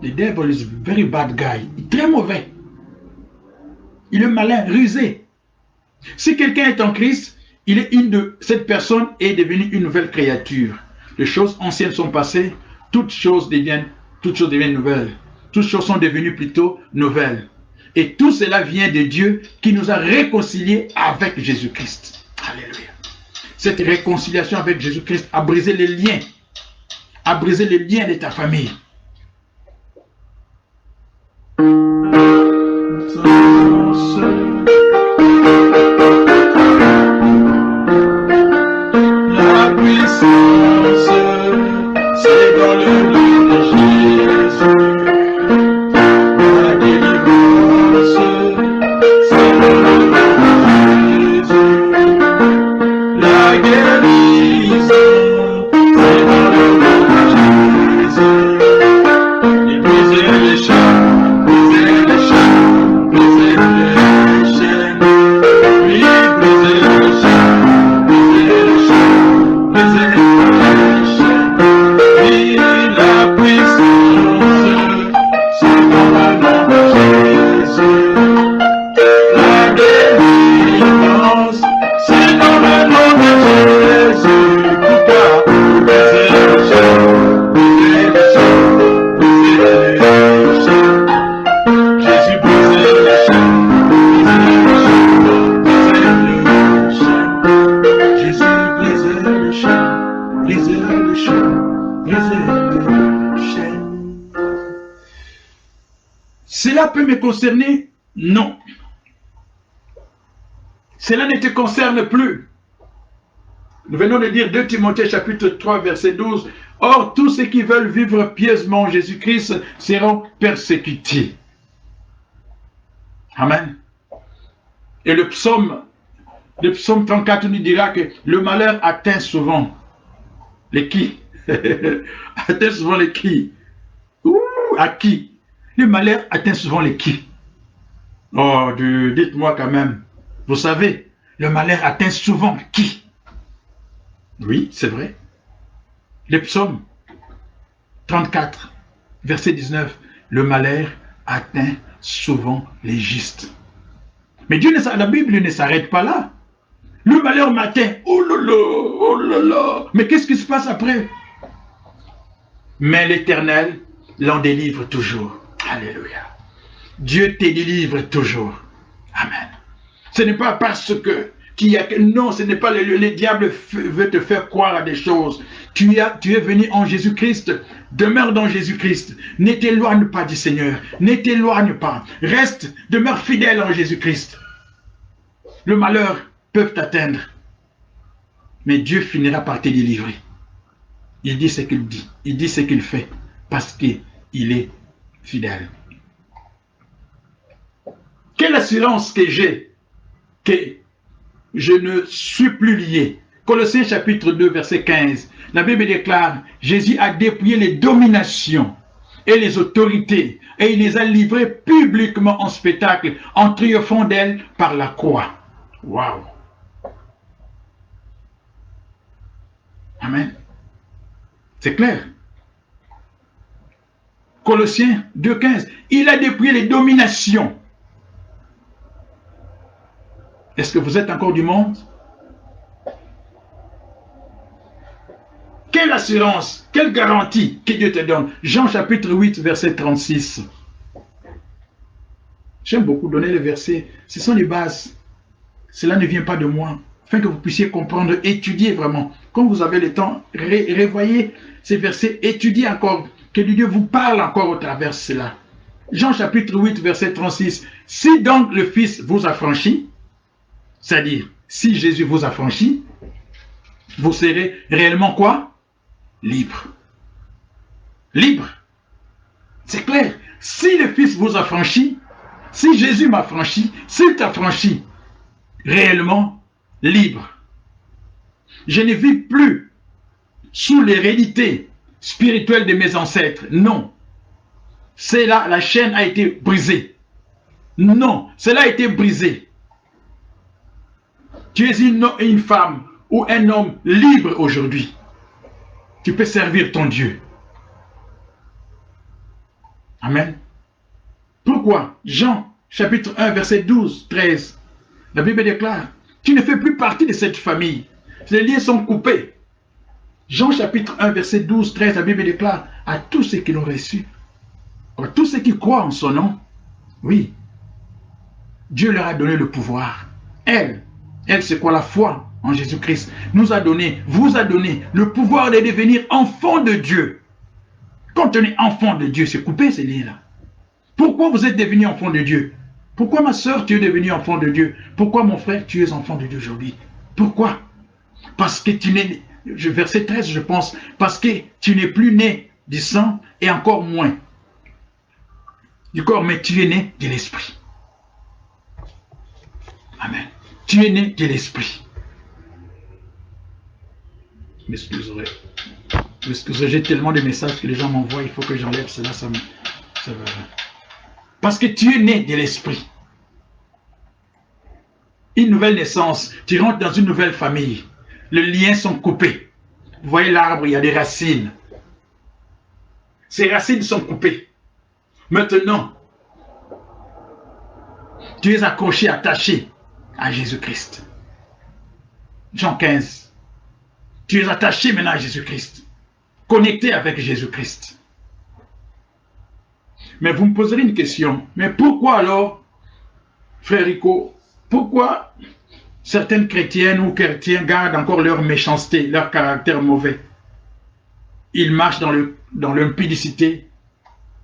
The devil is a very bad guy. Il est très mauvais. Il est malin, rusé. Si quelqu'un est en Christ, cette personne est devenue une nouvelle créature. Les choses anciennes sont passées, toutes choses deviennent nouvelles. Toutes choses sont devenues plutôt nouvelles. Et tout cela vient de Dieu qui nous a réconciliés avec Jésus-Christ. Alléluia. Cette réconciliation avec Jésus-Christ a brisé les liens. A brisé les liens de ta famille. La puissance, c'est dans le nom de Jésus. La délivrance, c'est dans le nom de Jésus. La guérison, c'est dans le nom de Jésus. Il brisait les chaînes, brisait les chaînes, brisait les chaînes. Oui, brisait les chaînes, brisait les chaînes, brisait les chaînes. Oui, la puissance, c'est dans le nom de Jésus. La délivrance, c'est dans le nom de Jésus. Pourquoi? Brisez les chaînes, brisez les chaînes, brisez les chaînes. Jésus brisait les chaînes, brisait les chaînes. Jésus brisait les chaînes, brisait les chaînes, brisait les chaînes. Cela peut me concerner? Non. Cela ne te concerne plus. Nous venons de dire 2 Timothée chapitre 3 verset 12. Or, tous ceux qui veulent vivre pieusement en Jésus-Christ seront persécutés. Amen. Et le psaume 34 nous dira que le malheur atteint souvent les qui? Atteint souvent les qui? Ouh, à qui? Le malheur atteint souvent les qui? Oh, dites-moi quand même. Vous savez, le malheur atteint souvent qui? Oui, c'est vrai. Le psaume 34, verset 19. Le malheur atteint souvent les justes. Mais la Bible ne s'arrête pas là. Le malheur m'atteint. Oh là là, oh là là. Mais qu'est-ce qui se passe après? Mais l'Éternel l'en délivre toujours. Alléluia. Dieu te délivre toujours. Amen. Ce n'est pas parce que non, ce n'est pas le diable veut te faire croire à des choses. Tu es venu en Jésus-Christ. Demeure dans Jésus-Christ. Ne t'éloigne pas du Seigneur. Ne t'éloigne pas. Reste, demeure fidèle en Jésus-Christ. Le malheur peut t'atteindre. Mais Dieu finira par te délivrer. Il dit ce qu'il dit. Il dit ce qu'il fait. Parce qu'il est fidèle. Quelle assurance que j'ai que je ne suis plus lié. Colossiens chapitre 2 verset 15. La Bible déclare, Jésus a dépouillé les dominations et les autorités et il les a livrées publiquement en spectacle en triomphant d'elles par la croix. Waouh! Amen. C'est clair. Colossiens 2,15. Il a dépouillé les dominations. Est-ce que vous êtes encore du monde? Quelle assurance, quelle garantie que Dieu te donne? Jean chapitre 8, verset 36. J'aime beaucoup donner les versets. Ce sont les bases. Cela ne vient pas de moi. Afin que vous puissiez comprendre, étudier vraiment. Quand vous avez le temps, revoyez ces versets, étudiez encore. Que Dieu vous parle encore au travers de cela. Jean chapitre 8, verset 36. Si donc le Fils vous a franchi, c'est-à-dire, si Jésus vous a franchi, vous serez réellement quoi? Libre. Libre. C'est clair. Si le Fils vous a franchi, si Jésus m'a franchi, s'il t'a franchi, réellement libre. Je ne vis plus sous l'hérédité spirituelle de mes ancêtres. Non. c'est là, la chaîne a été brisée. Non, cela a été brisé. Tu es une femme ou un homme libre aujourd'hui. Tu peux servir ton Dieu. Amen. Pourquoi? Jean, chapitre 1, verset 12, 13. La Bible déclare, tu ne fais plus partie de cette famille. Les liens sont coupés. Jean, chapitre 1, verset 12, 13, la Bible déclare, à tous ceux qui l'ont reçu, à tous ceux qui croient en son nom, oui, Dieu leur a donné le pouvoir. Elle, c'est quoi? La foi en Jésus-Christ, nous a donné, vous a donné le pouvoir de devenir enfant de Dieu. Quand on est enfant de Dieu, c'est coupé ces liens-là. Pourquoi vous êtes devenu enfant de Dieu? Pourquoi ma soeur, tu es devenu enfant de Dieu? Pourquoi mon frère, tu es enfant de Dieu aujourd'hui? Pourquoi? Parce que tu n'es, verset 13 je pense, parce que tu n'es plus né du sang et encore moins du corps, mais tu es né de l'esprit. Amen. Tu es né de l'esprit. M'excuserez. J'ai tellement de messages que les gens m'envoient, il faut que j'enlève cela, ça va. Parce que tu es né de l'esprit. Une nouvelle naissance, tu rentres dans une nouvelle famille. Les liens sont coupés. Vous voyez l'arbre, il y a des racines. Ces racines sont coupées. Maintenant, tu es accroché, attaché à Jésus-Christ. Jean 15. Tu es attaché maintenant à Jésus-Christ. Connecté avec Jésus-Christ. Mais vous me poserez une question. Mais pourquoi alors, frère Rico, pourquoi certaines chrétiennes ou chrétiens gardent encore leur méchanceté, leur caractère mauvais? Ils marchent dans l'impudicité,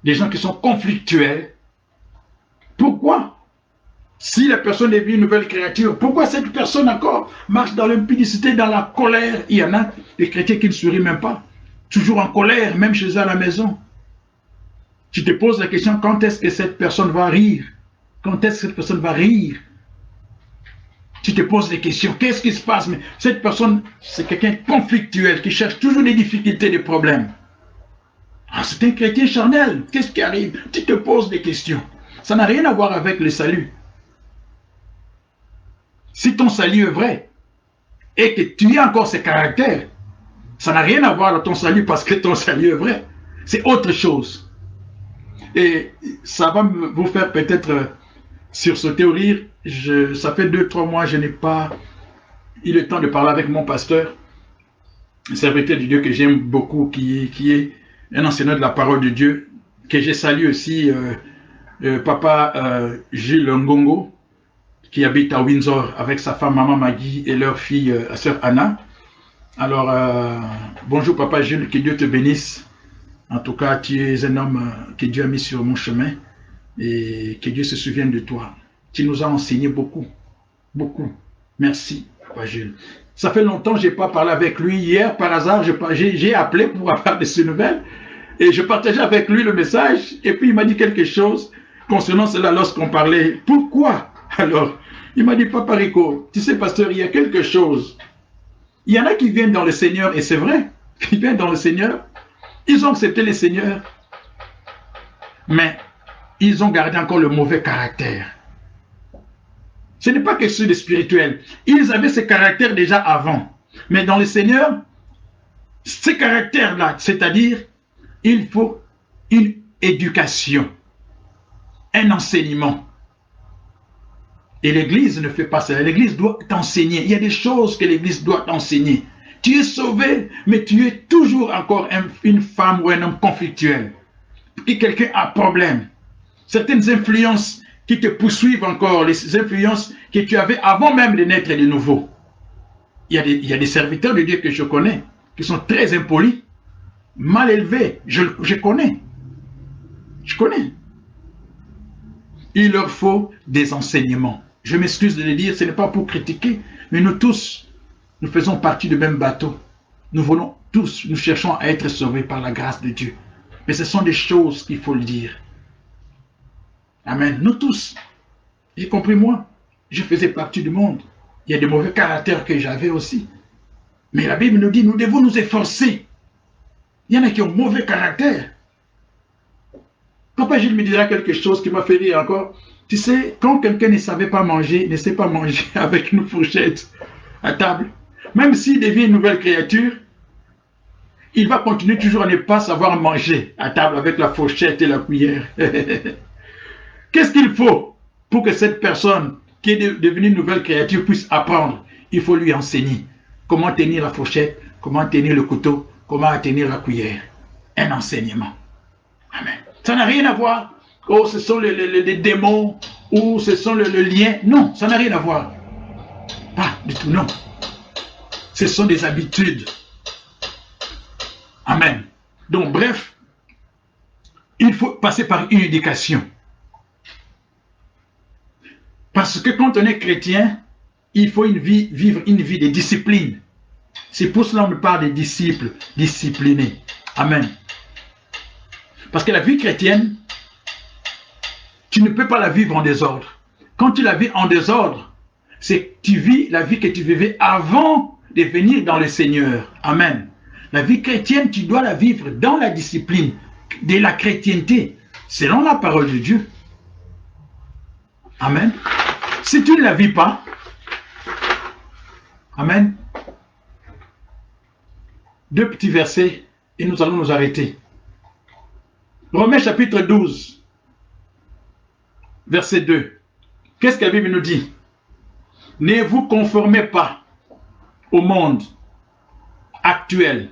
des gens qui sont conflictuels. Pourquoi? Si la personne est une nouvelle créature, pourquoi cette personne encore marche dans l'impudicité, dans la colère? Il y en a des chrétiens qui ne sourient même pas, toujours en colère, même chez eux à la maison. Tu te poses la question, quand est-ce que cette personne va rire? Quand est-ce que cette personne va rire? Tu te poses des questions, qu'est-ce qui se passe? Mais cette personne, c'est quelqu'un de conflictuel, qui cherche toujours des difficultés, des problèmes. Ah, c'est un chrétien charnel, qu'est-ce qui arrive? Tu te poses des questions. Ça n'a rien à voir avec le salut. Si ton salut est vrai, et que tu as encore ces caractères, ça n'a rien à voir avec ton salut parce que ton salut est vrai. C'est autre chose. Et ça va vous faire peut-être sursauter au rire. Ça fait 2-3 mois, je n'ai pas eu le temps de parler avec mon pasteur, un serviteur de Dieu que j'aime beaucoup, qui est un enseignant de la parole de Dieu, que j'ai salué aussi, papa Gilles Ngongo, qui habite à Windsor avec sa femme maman Maggie et leur fille, sœur Anna. Alors, bonjour papa Gilles, que Dieu te bénisse. En tout cas, tu es un homme que Dieu a mis sur mon chemin et que Dieu se souvienne de toi. Tu nous as enseigné beaucoup, beaucoup. Merci, papa Gilles. Ça fait longtemps que je n'ai pas parlé avec lui. Hier, par hasard, j'ai appelé pour avoir de ses nouvelles et je partageais avec lui le message et puis il m'a dit quelque chose concernant cela lorsqu'on parlait. Pourquoi? Alors, il m'a dit, papa Rico, tu sais, pasteur, il y a quelque chose. Il y en a qui viennent dans le Seigneur et c'est vrai, qui viennent dans le Seigneur. Ils ont accepté le Seigneur, mais ils ont gardé encore le mauvais caractère. Ce n'est pas quelque chose de spirituel. Ils avaient ces caractères déjà avant. Mais dans le Seigneur, ces caractères-là, c'est-à-dire, il faut une éducation, un enseignement. Et l'Église ne fait pas ça. L'Église doit t'enseigner. Il y a des choses que l'Église doit t'enseigner. Tu es sauvé, mais tu es toujours encore une femme ou un homme conflictuel. Et quelqu'un a un problème. Certaines influences qui te poursuivent encore, les influences que tu avais avant même de naître de nouveau. Il y a des serviteurs de Dieu que je connais, qui sont très impolis, mal élevés. Je connais. Je connais. Il leur faut des enseignements. Je m'excuse de le dire, ce n'est pas pour critiquer, mais nous tous, nous faisons partie du même bateau. Nous voulons tous, nous cherchons à être sauvés par la grâce de Dieu. Mais ce sont des choses qu'il faut le dire. Amen. Nous tous, y compris moi, je faisais partie du monde. Il y a des mauvais caractères que j'avais aussi. Mais la Bible nous dit, nous devons nous efforcer. Il y en a qui ont mauvais caractère. Papa Gilles me dira quelque chose qui m'a fait rire encore. Tu sais, quand quelqu'un ne savait pas manger, ne sait pas manger avec une fourchette à table, même s'il devient une nouvelle créature, il va continuer toujours à ne pas savoir manger à table avec la fourchette et la cuillère. Qu'est-ce qu'il faut pour que cette personne qui est devenue une nouvelle créature puisse apprendre? Il faut lui enseigner comment tenir la fourchette, comment tenir le couteau, comment tenir la cuillère. Un enseignement. Amen. Ça n'a rien à voir. Oh, ce sont les démons ou ce sont le lien. Non, ça n'a rien à voir. Pas du tout, non. Ce sont des habitudes. Amen. Donc, bref, il faut passer par une éducation. Parce que quand on est chrétien, il faut vivre une vie de discipline. C'est pour cela qu'on me parle des disciples disciplinés. Amen. Parce que la vie chrétienne, tu ne peux pas la vivre en désordre. Quand tu la vis en désordre, c'est que tu vis la vie que tu vivais avant de venir dans le Seigneur. Amen. La vie chrétienne, tu dois la vivre dans la discipline de la chrétienté, selon la parole de Dieu. Amen. Si tu ne la vis pas, amen. 2 petits versets et nous allons nous arrêter. Romains chapitre 12, verset 2. Qu'est-ce que la Bible nous dit? Ne vous conformez pas au monde actuel,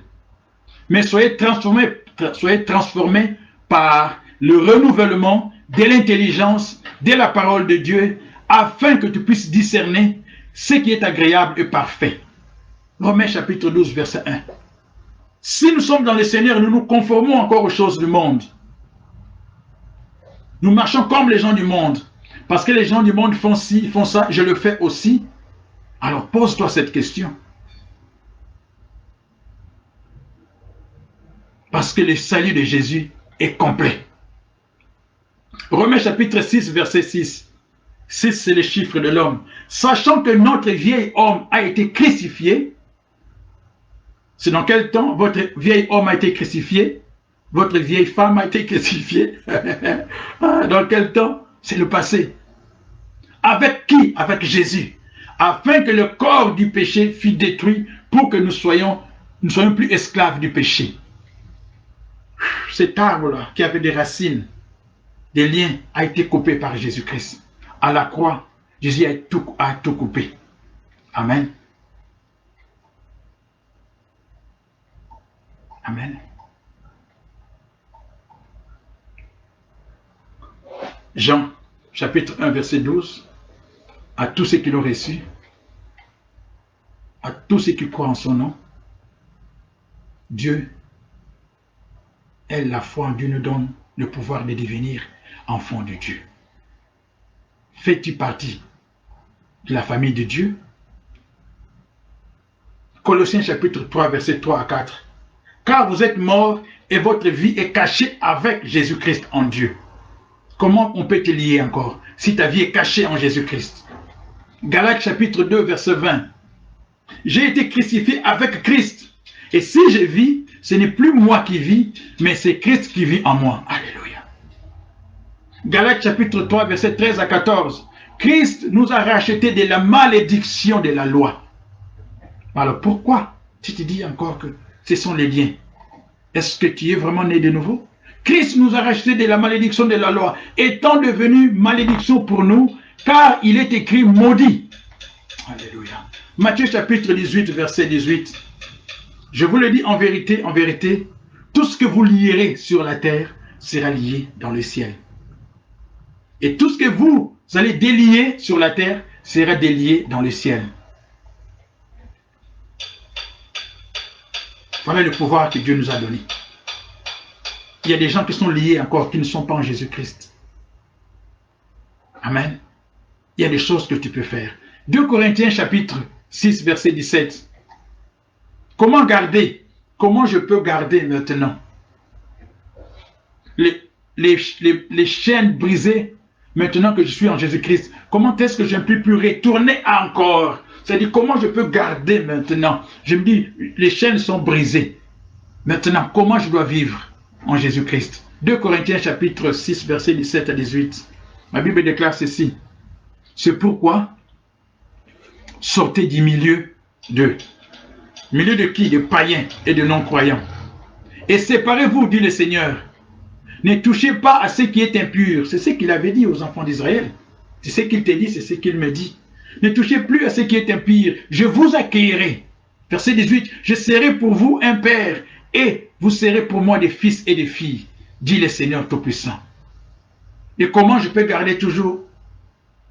mais soyez transformés par le renouvellement de l'intelligence, de la parole de Dieu, afin que tu puisses discerner ce qui est agréable et parfait. Romains chapitre 12, verset 1. Si nous sommes dans le Seigneur, nous nous conformons encore aux choses du monde. Nous marchons comme les gens du monde. Parce que les gens du monde font ci, font ça, je le fais aussi. Alors pose-toi cette question. Parce que le salut de Jésus est complet. Romains chapitre 6, verset 6. 6, c'est le chiffre de l'homme. Sachant que notre vieil homme a été crucifié. C'est dans quel temps votre vieil homme a été crucifié? Votre vieille femme a été crucifiée. Dans quel temps? C'est le passé. Avec qui? Avec Jésus. Afin que le corps du péché fût détruit pour que nous soyons plus esclaves du péché. Cet arbre-là, qui avait des racines, des liens, a été coupé par Jésus-Christ. À la croix, Jésus a tout coupé. Amen. Amen. Jean, chapitre 1, verset 12. À tous ceux qui l'ont reçu, à tous ceux qui croient en son nom, Dieu est la foi en Dieu nous donne le pouvoir de devenir enfant de Dieu. Fais-tu partie de la famille de Dieu? Colossiens chapitre 3, verset 3 à 4. Car vous êtes morts et votre vie est cachée avec Jésus-Christ en Dieu. Comment on peut te lier encore si ta vie est cachée en Jésus-Christ? Galates chapitre 2, verset 20. J'ai été crucifié avec Christ. Et si je vis, ce n'est plus moi qui vis, mais c'est Christ qui vit en moi. Alléluia. Galates chapitre 3, verset 13 à 14. Christ nous a rachetés de la malédiction de la loi. Alors pourquoi tu te dis encore que ce sont les liens? Est-ce que tu es vraiment né de nouveau? Christ nous a rachetés de la malédiction de la loi, étant devenu malédiction pour nous, car il est écrit maudit. Alléluia. Matthieu chapitre 18, verset 18. Je vous le dis en vérité, tout ce que vous lierez sur la terre sera lié dans le ciel. Et tout ce que vous allez délier sur la terre sera délié dans le ciel. Voilà le pouvoir que Dieu nous a donné. Il y a des gens qui sont liés encore, qui ne sont pas en Jésus-Christ. Amen. Il y a des choses que tu peux faire. 2 Corinthiens chapitre 6, verset 17. Comment garder? Comment je peux garder maintenant les chaînes brisées maintenant que je suis en Jésus-Christ? Comment est-ce que je ne peux plus retourner encore? C'est-à-dire, comment je peux garder maintenant? Je me dis, les chaînes sont brisées. Maintenant, comment je dois vivre en Jésus-Christ? 2 Corinthiens chapitre 6, verset 17 à 18. La Bible déclare ceci. C'est pourquoi sortez du milieu d'eux. Milieu de qui? De païens et de non-croyants. Et séparez-vous, dit le Seigneur. Ne touchez pas à ce qui est impur. C'est ce qu'il avait dit aux enfants d'Israël. C'est ce qu'il t'a dit, c'est ce qu'il me dit. Ne touchez plus à ce qui est impur. Je vous accueillerai. Verset 18. Je serai pour vous un père et vous serez pour moi des fils et des filles, dit le Seigneur Tout-Puissant. Et comment je peux garder toujours,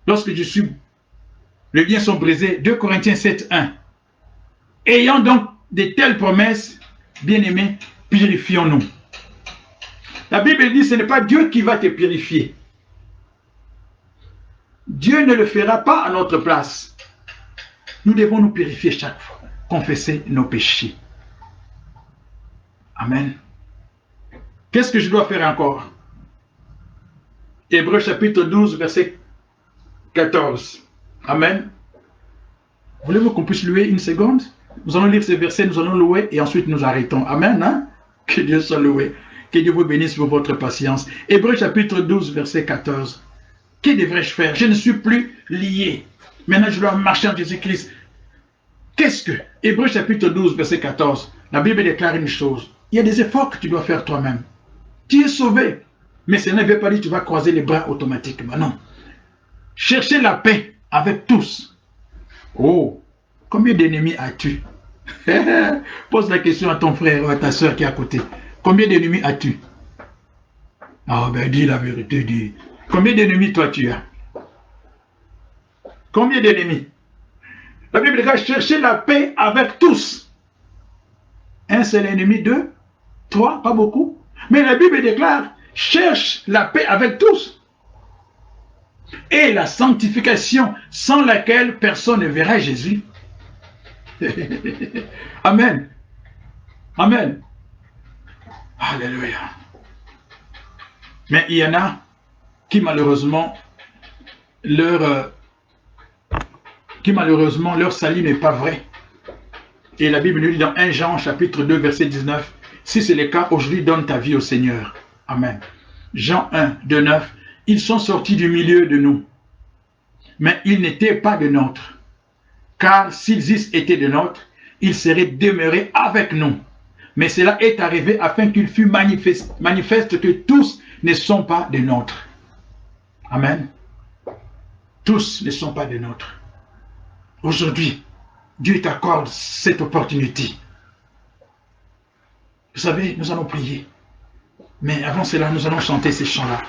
lorsque les liens sont brisés, 2 Corinthiens 7, 1. Ayant donc de telles promesses, bien-aimés, purifions-nous. La Bible dit, ce n'est pas Dieu qui va te purifier. Dieu ne le fera pas à notre place. Nous devons nous purifier chaque fois, confesser nos péchés. Amen. Qu'est-ce que je dois faire encore? Hébreux chapitre 12, verset 14. Amen. Voulez-vous qu'on puisse louer une seconde? Nous allons lire ces versets, nous allons louer et ensuite nous arrêtons. Amen. Hein? Que Dieu soit loué. Que Dieu vous bénisse pour votre patience. Hébreux chapitre 12, verset 14. Que devrais-je faire? Je ne suis plus lié. Maintenant, je dois marcher en Jésus-Christ. Qu'est-ce que? Hébreux chapitre 12, verset 14. La Bible déclare une chose. Il y a des efforts que tu dois faire toi-même. Tu es sauvé. Mais ça ne veut pas dire que tu vas croiser les bras automatiquement. Non. Cherchez la paix avec tous. Oh, combien d'ennemis as-tu? Pose la question à ton frère ou à ta soeur qui est à côté. Combien d'ennemis as-tu? Ah ben dis la vérité, dis. Combien d'ennemis toi tu as? Combien d'ennemis? La Bible dit chercher la paix avec tous. Un seul ennemi, deux, trois, pas beaucoup. Mais la Bible déclare cherche la paix avec tous. Et la sanctification sans laquelle personne ne verra Jésus. Amen. Amen. Alléluia. Mais il y en a qui malheureusement leur salut n'est pas vrai. Et la Bible nous dit dans 1 Jean chapitre 2 verset 19, si c'est le cas, aujourd'hui donne ta vie au Seigneur. Amen. Jean 1, 2, 9, ils sont sortis du milieu de nous, mais ils n'étaient pas de nôtres. Car s'ils eussent été de nôtres, ils seraient demeurés avec nous. Mais cela est arrivé afin qu'il fût manifeste que tous ne sont pas des nôtres. Amen. Tous ne sont pas des nôtres. Aujourd'hui, Dieu t'accorde cette opportunité. Vous savez, nous allons prier. Mais avant cela, nous allons chanter ces chants-là.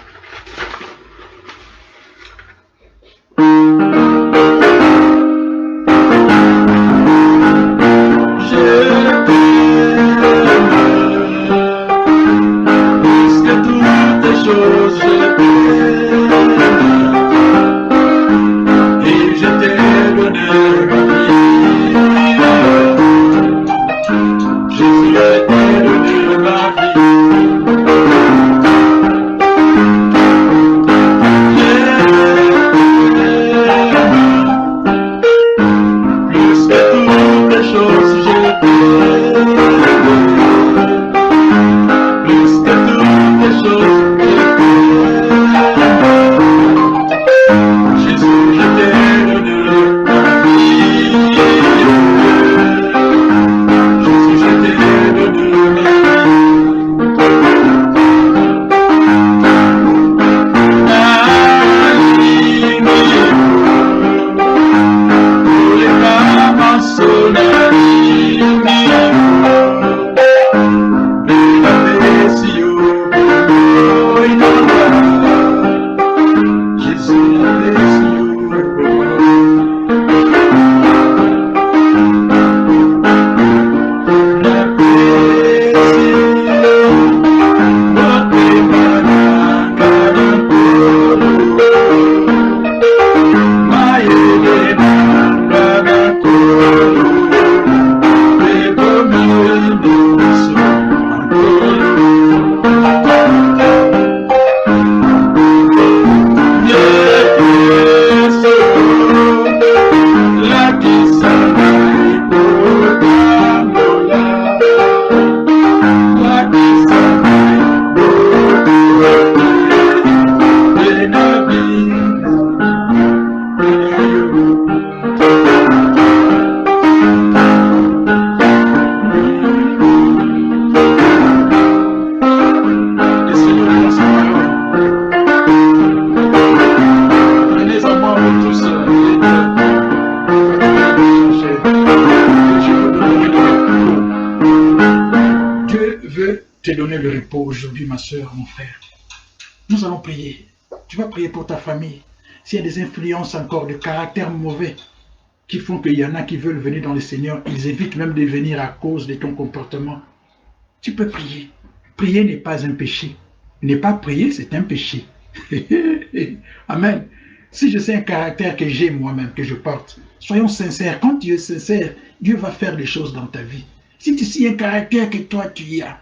donner le repos aujourd'hui, ma soeur, mon frère. Nous allons prier. Tu vas prier pour ta famille. S'il y a des influences encore de caractère mauvais qui font qu'il y en a qui veulent venir dans le Seigneur, ils évitent même de venir à cause de ton comportement. Tu peux prier. Prier n'est pas un péché. Ne pas prier, c'est un péché. Amen. Si je sais un caractère que j'ai moi-même, que je porte, soyons sincères. Quand tu es sincère, Dieu va faire des choses dans ta vie. Si tu sais un caractère que toi tu as,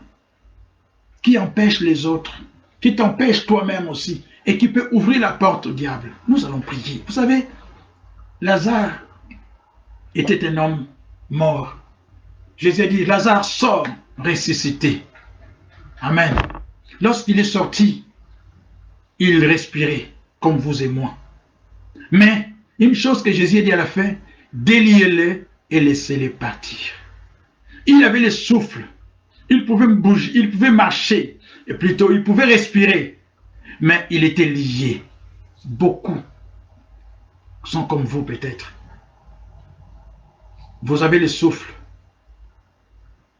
qui empêche les autres, qui t'empêche toi-même aussi, et qui peut ouvrir la porte au diable, nous allons prier. Vous savez, Lazare était un homme mort. Jésus a dit, Lazare sort ressuscité. Amen. Lorsqu'il est sorti, il respirait comme vous et moi. Mais une chose que Jésus a dit à la fin, déliez-les et laissez-les partir. Il avait le souffle, il pouvait bouger, il pouvait marcher, et plutôt il pouvait respirer, mais il était lié. Beaucoup sont comme vous peut-être. Vous avez le souffle,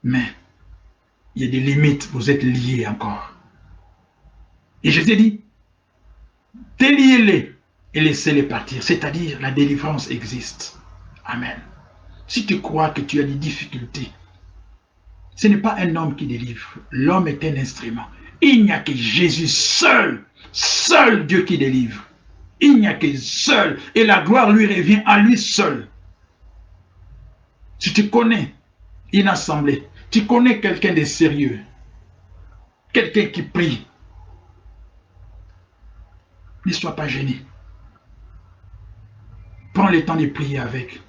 mais il y a des limites, vous êtes liés encore. Et Jésus dit, déliez-les et laissez-les partir, c'est-à-dire la délivrance existe. Amen. Si tu crois que tu as des difficultés, ce n'est pas un homme qui délivre, l'homme est un instrument. Il n'y a que Jésus seul, seul Dieu qui délivre. Il n'y a que seul, et la gloire lui revient à lui seul. Si tu connais une assemblée, tu connais quelqu'un de sérieux, quelqu'un qui prie, ne sois pas gêné. Prends le temps de prier avec,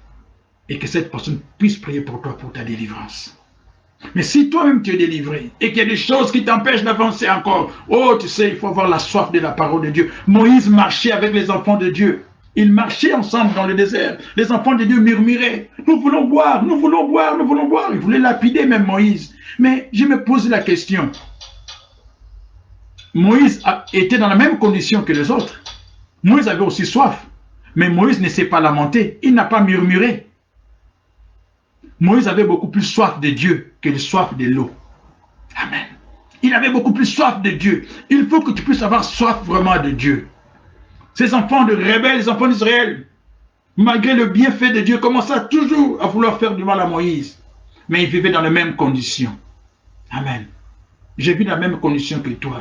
et que cette personne puisse prier pour toi, pour ta délivrance. Mais si toi-même tu es délivré et qu'il y a des choses qui t'empêchent d'avancer encore, oh, tu sais, il faut avoir la soif de la parole de Dieu. Moïse marchait avec les enfants de Dieu. Ils marchaient ensemble dans le désert. Les enfants de Dieu murmuraient, nous voulons boire, nous voulons boire, nous voulons boire. Ils voulaient lapider même Moïse. Mais je me pose la question. Moïse était dans la même condition que les autres. Moïse avait aussi soif. Mais Moïse ne s'est pas lamenté. Il n'a pas murmuré. Moïse avait beaucoup plus soif de Dieu que de soif de l'eau. Amen. Il avait beaucoup plus soif de Dieu. Il faut que tu puisses avoir soif vraiment de Dieu. Ces enfants de rebelles, les enfants d'Israël, malgré le bienfait de Dieu, commençaient toujours à vouloir faire du mal à Moïse. Mais ils vivaient dans les mêmes conditions. Amen. J'ai vu la même condition que toi.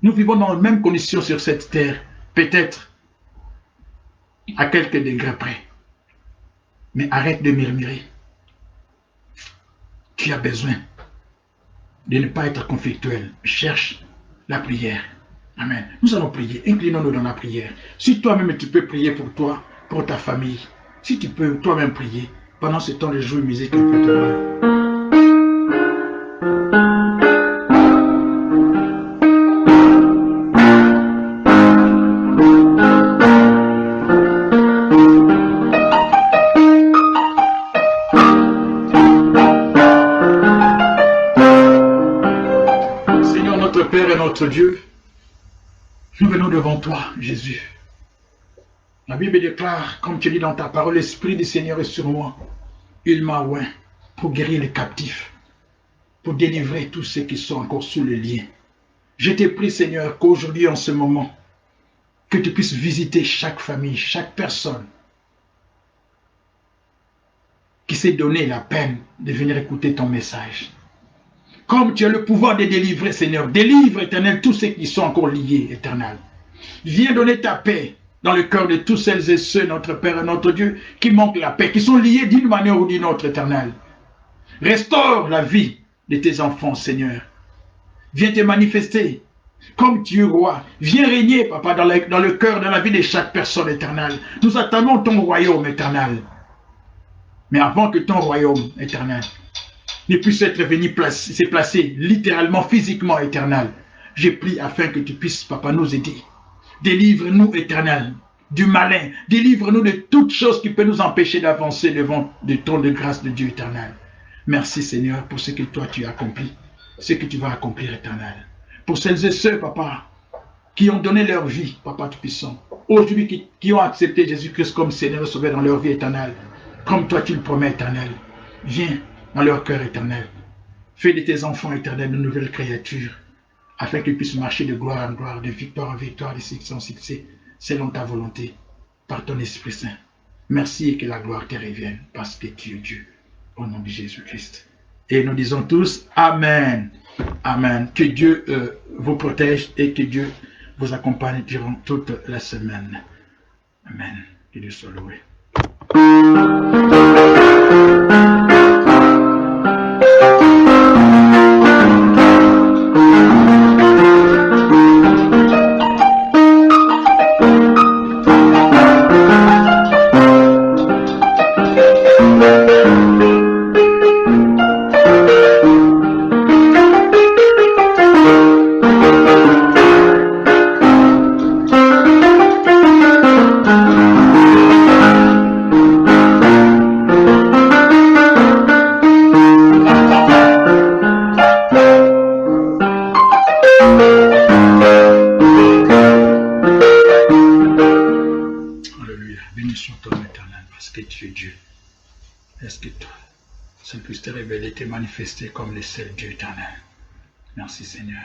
Nous vivons dans les mêmes conditions sur cette terre. Peut-être à quelques degrés près. Mais arrête de murmurer. Tu as besoin de ne pas être conflictuel. Cherche la prière. Amen. Nous allons prier. Inclinons-nous dans la prière. Si toi-même tu peux prier pour toi, pour ta famille, si tu peux toi-même prier, pendant ce temps de jouer musique un peu de loin. Dieu, nous venons devant toi, Jésus. La Bible déclare, comme tu dis dans ta parole, l'Esprit du Seigneur est sur moi. Il m'a oint pour guérir les captifs, pour délivrer tous ceux qui sont encore sous le lien. Je te prie, Seigneur, qu'aujourd'hui, en ce moment, que tu puisses visiter chaque famille, chaque personne qui s'est donné la peine de venir écouter ton message. Comme tu as le pouvoir de délivrer, Seigneur, délivre, Éternel, tous ceux qui sont encore liés, Éternel. Viens donner ta paix dans le cœur de tous celles et ceux, notre Père et notre Dieu, qui manquent la paix, qui sont liés d'une manière ou d'une autre, Éternel. Restaure la vie de tes enfants, Seigneur. Viens te manifester comme tu es roi. Viens régner, Papa, dans le cœur, dans la vie de chaque personne, Éternel. Nous attendons ton royaume, Éternel. Mais avant que ton royaume, Éternel, ne puisse être venu se placer littéralement, physiquement, Éternel. Je prie afin que tu puisses, Papa, nous aider. Délivre-nous, Éternel, du malin. Délivre-nous de toute chose qui peut nous empêcher d'avancer devant le trône de grâce de Dieu éternel. Merci, Seigneur, pour ce que toi tu as accompli, ce que tu vas accomplir, Éternel. Pour celles et ceux, Papa, qui ont donné leur vie, Papa Tout-Puissant, aujourd'hui qui ont accepté Jésus-Christ comme Seigneur et Sauveur dans leur vie éternelle, comme toi tu le promets, Éternel. Viens dans leur cœur éternel. Fais de tes enfants éternels de nouvelles créatures, afin qu'ils puissent marcher de gloire en gloire, de victoire en victoire, de succès en succès, selon ta volonté, par ton Esprit Saint. Merci et que la gloire te revienne, parce que tu es Dieu, au nom de Jésus-Christ. Et nous disons tous Amen. Amen. Que Dieu vous protège et que Dieu vous accompagne durant toute la semaine. Amen. Que Dieu soit loué. Est-ce que toi, ça puisse te révéler, te manifester comme le seul Dieu éternel. Merci Seigneur.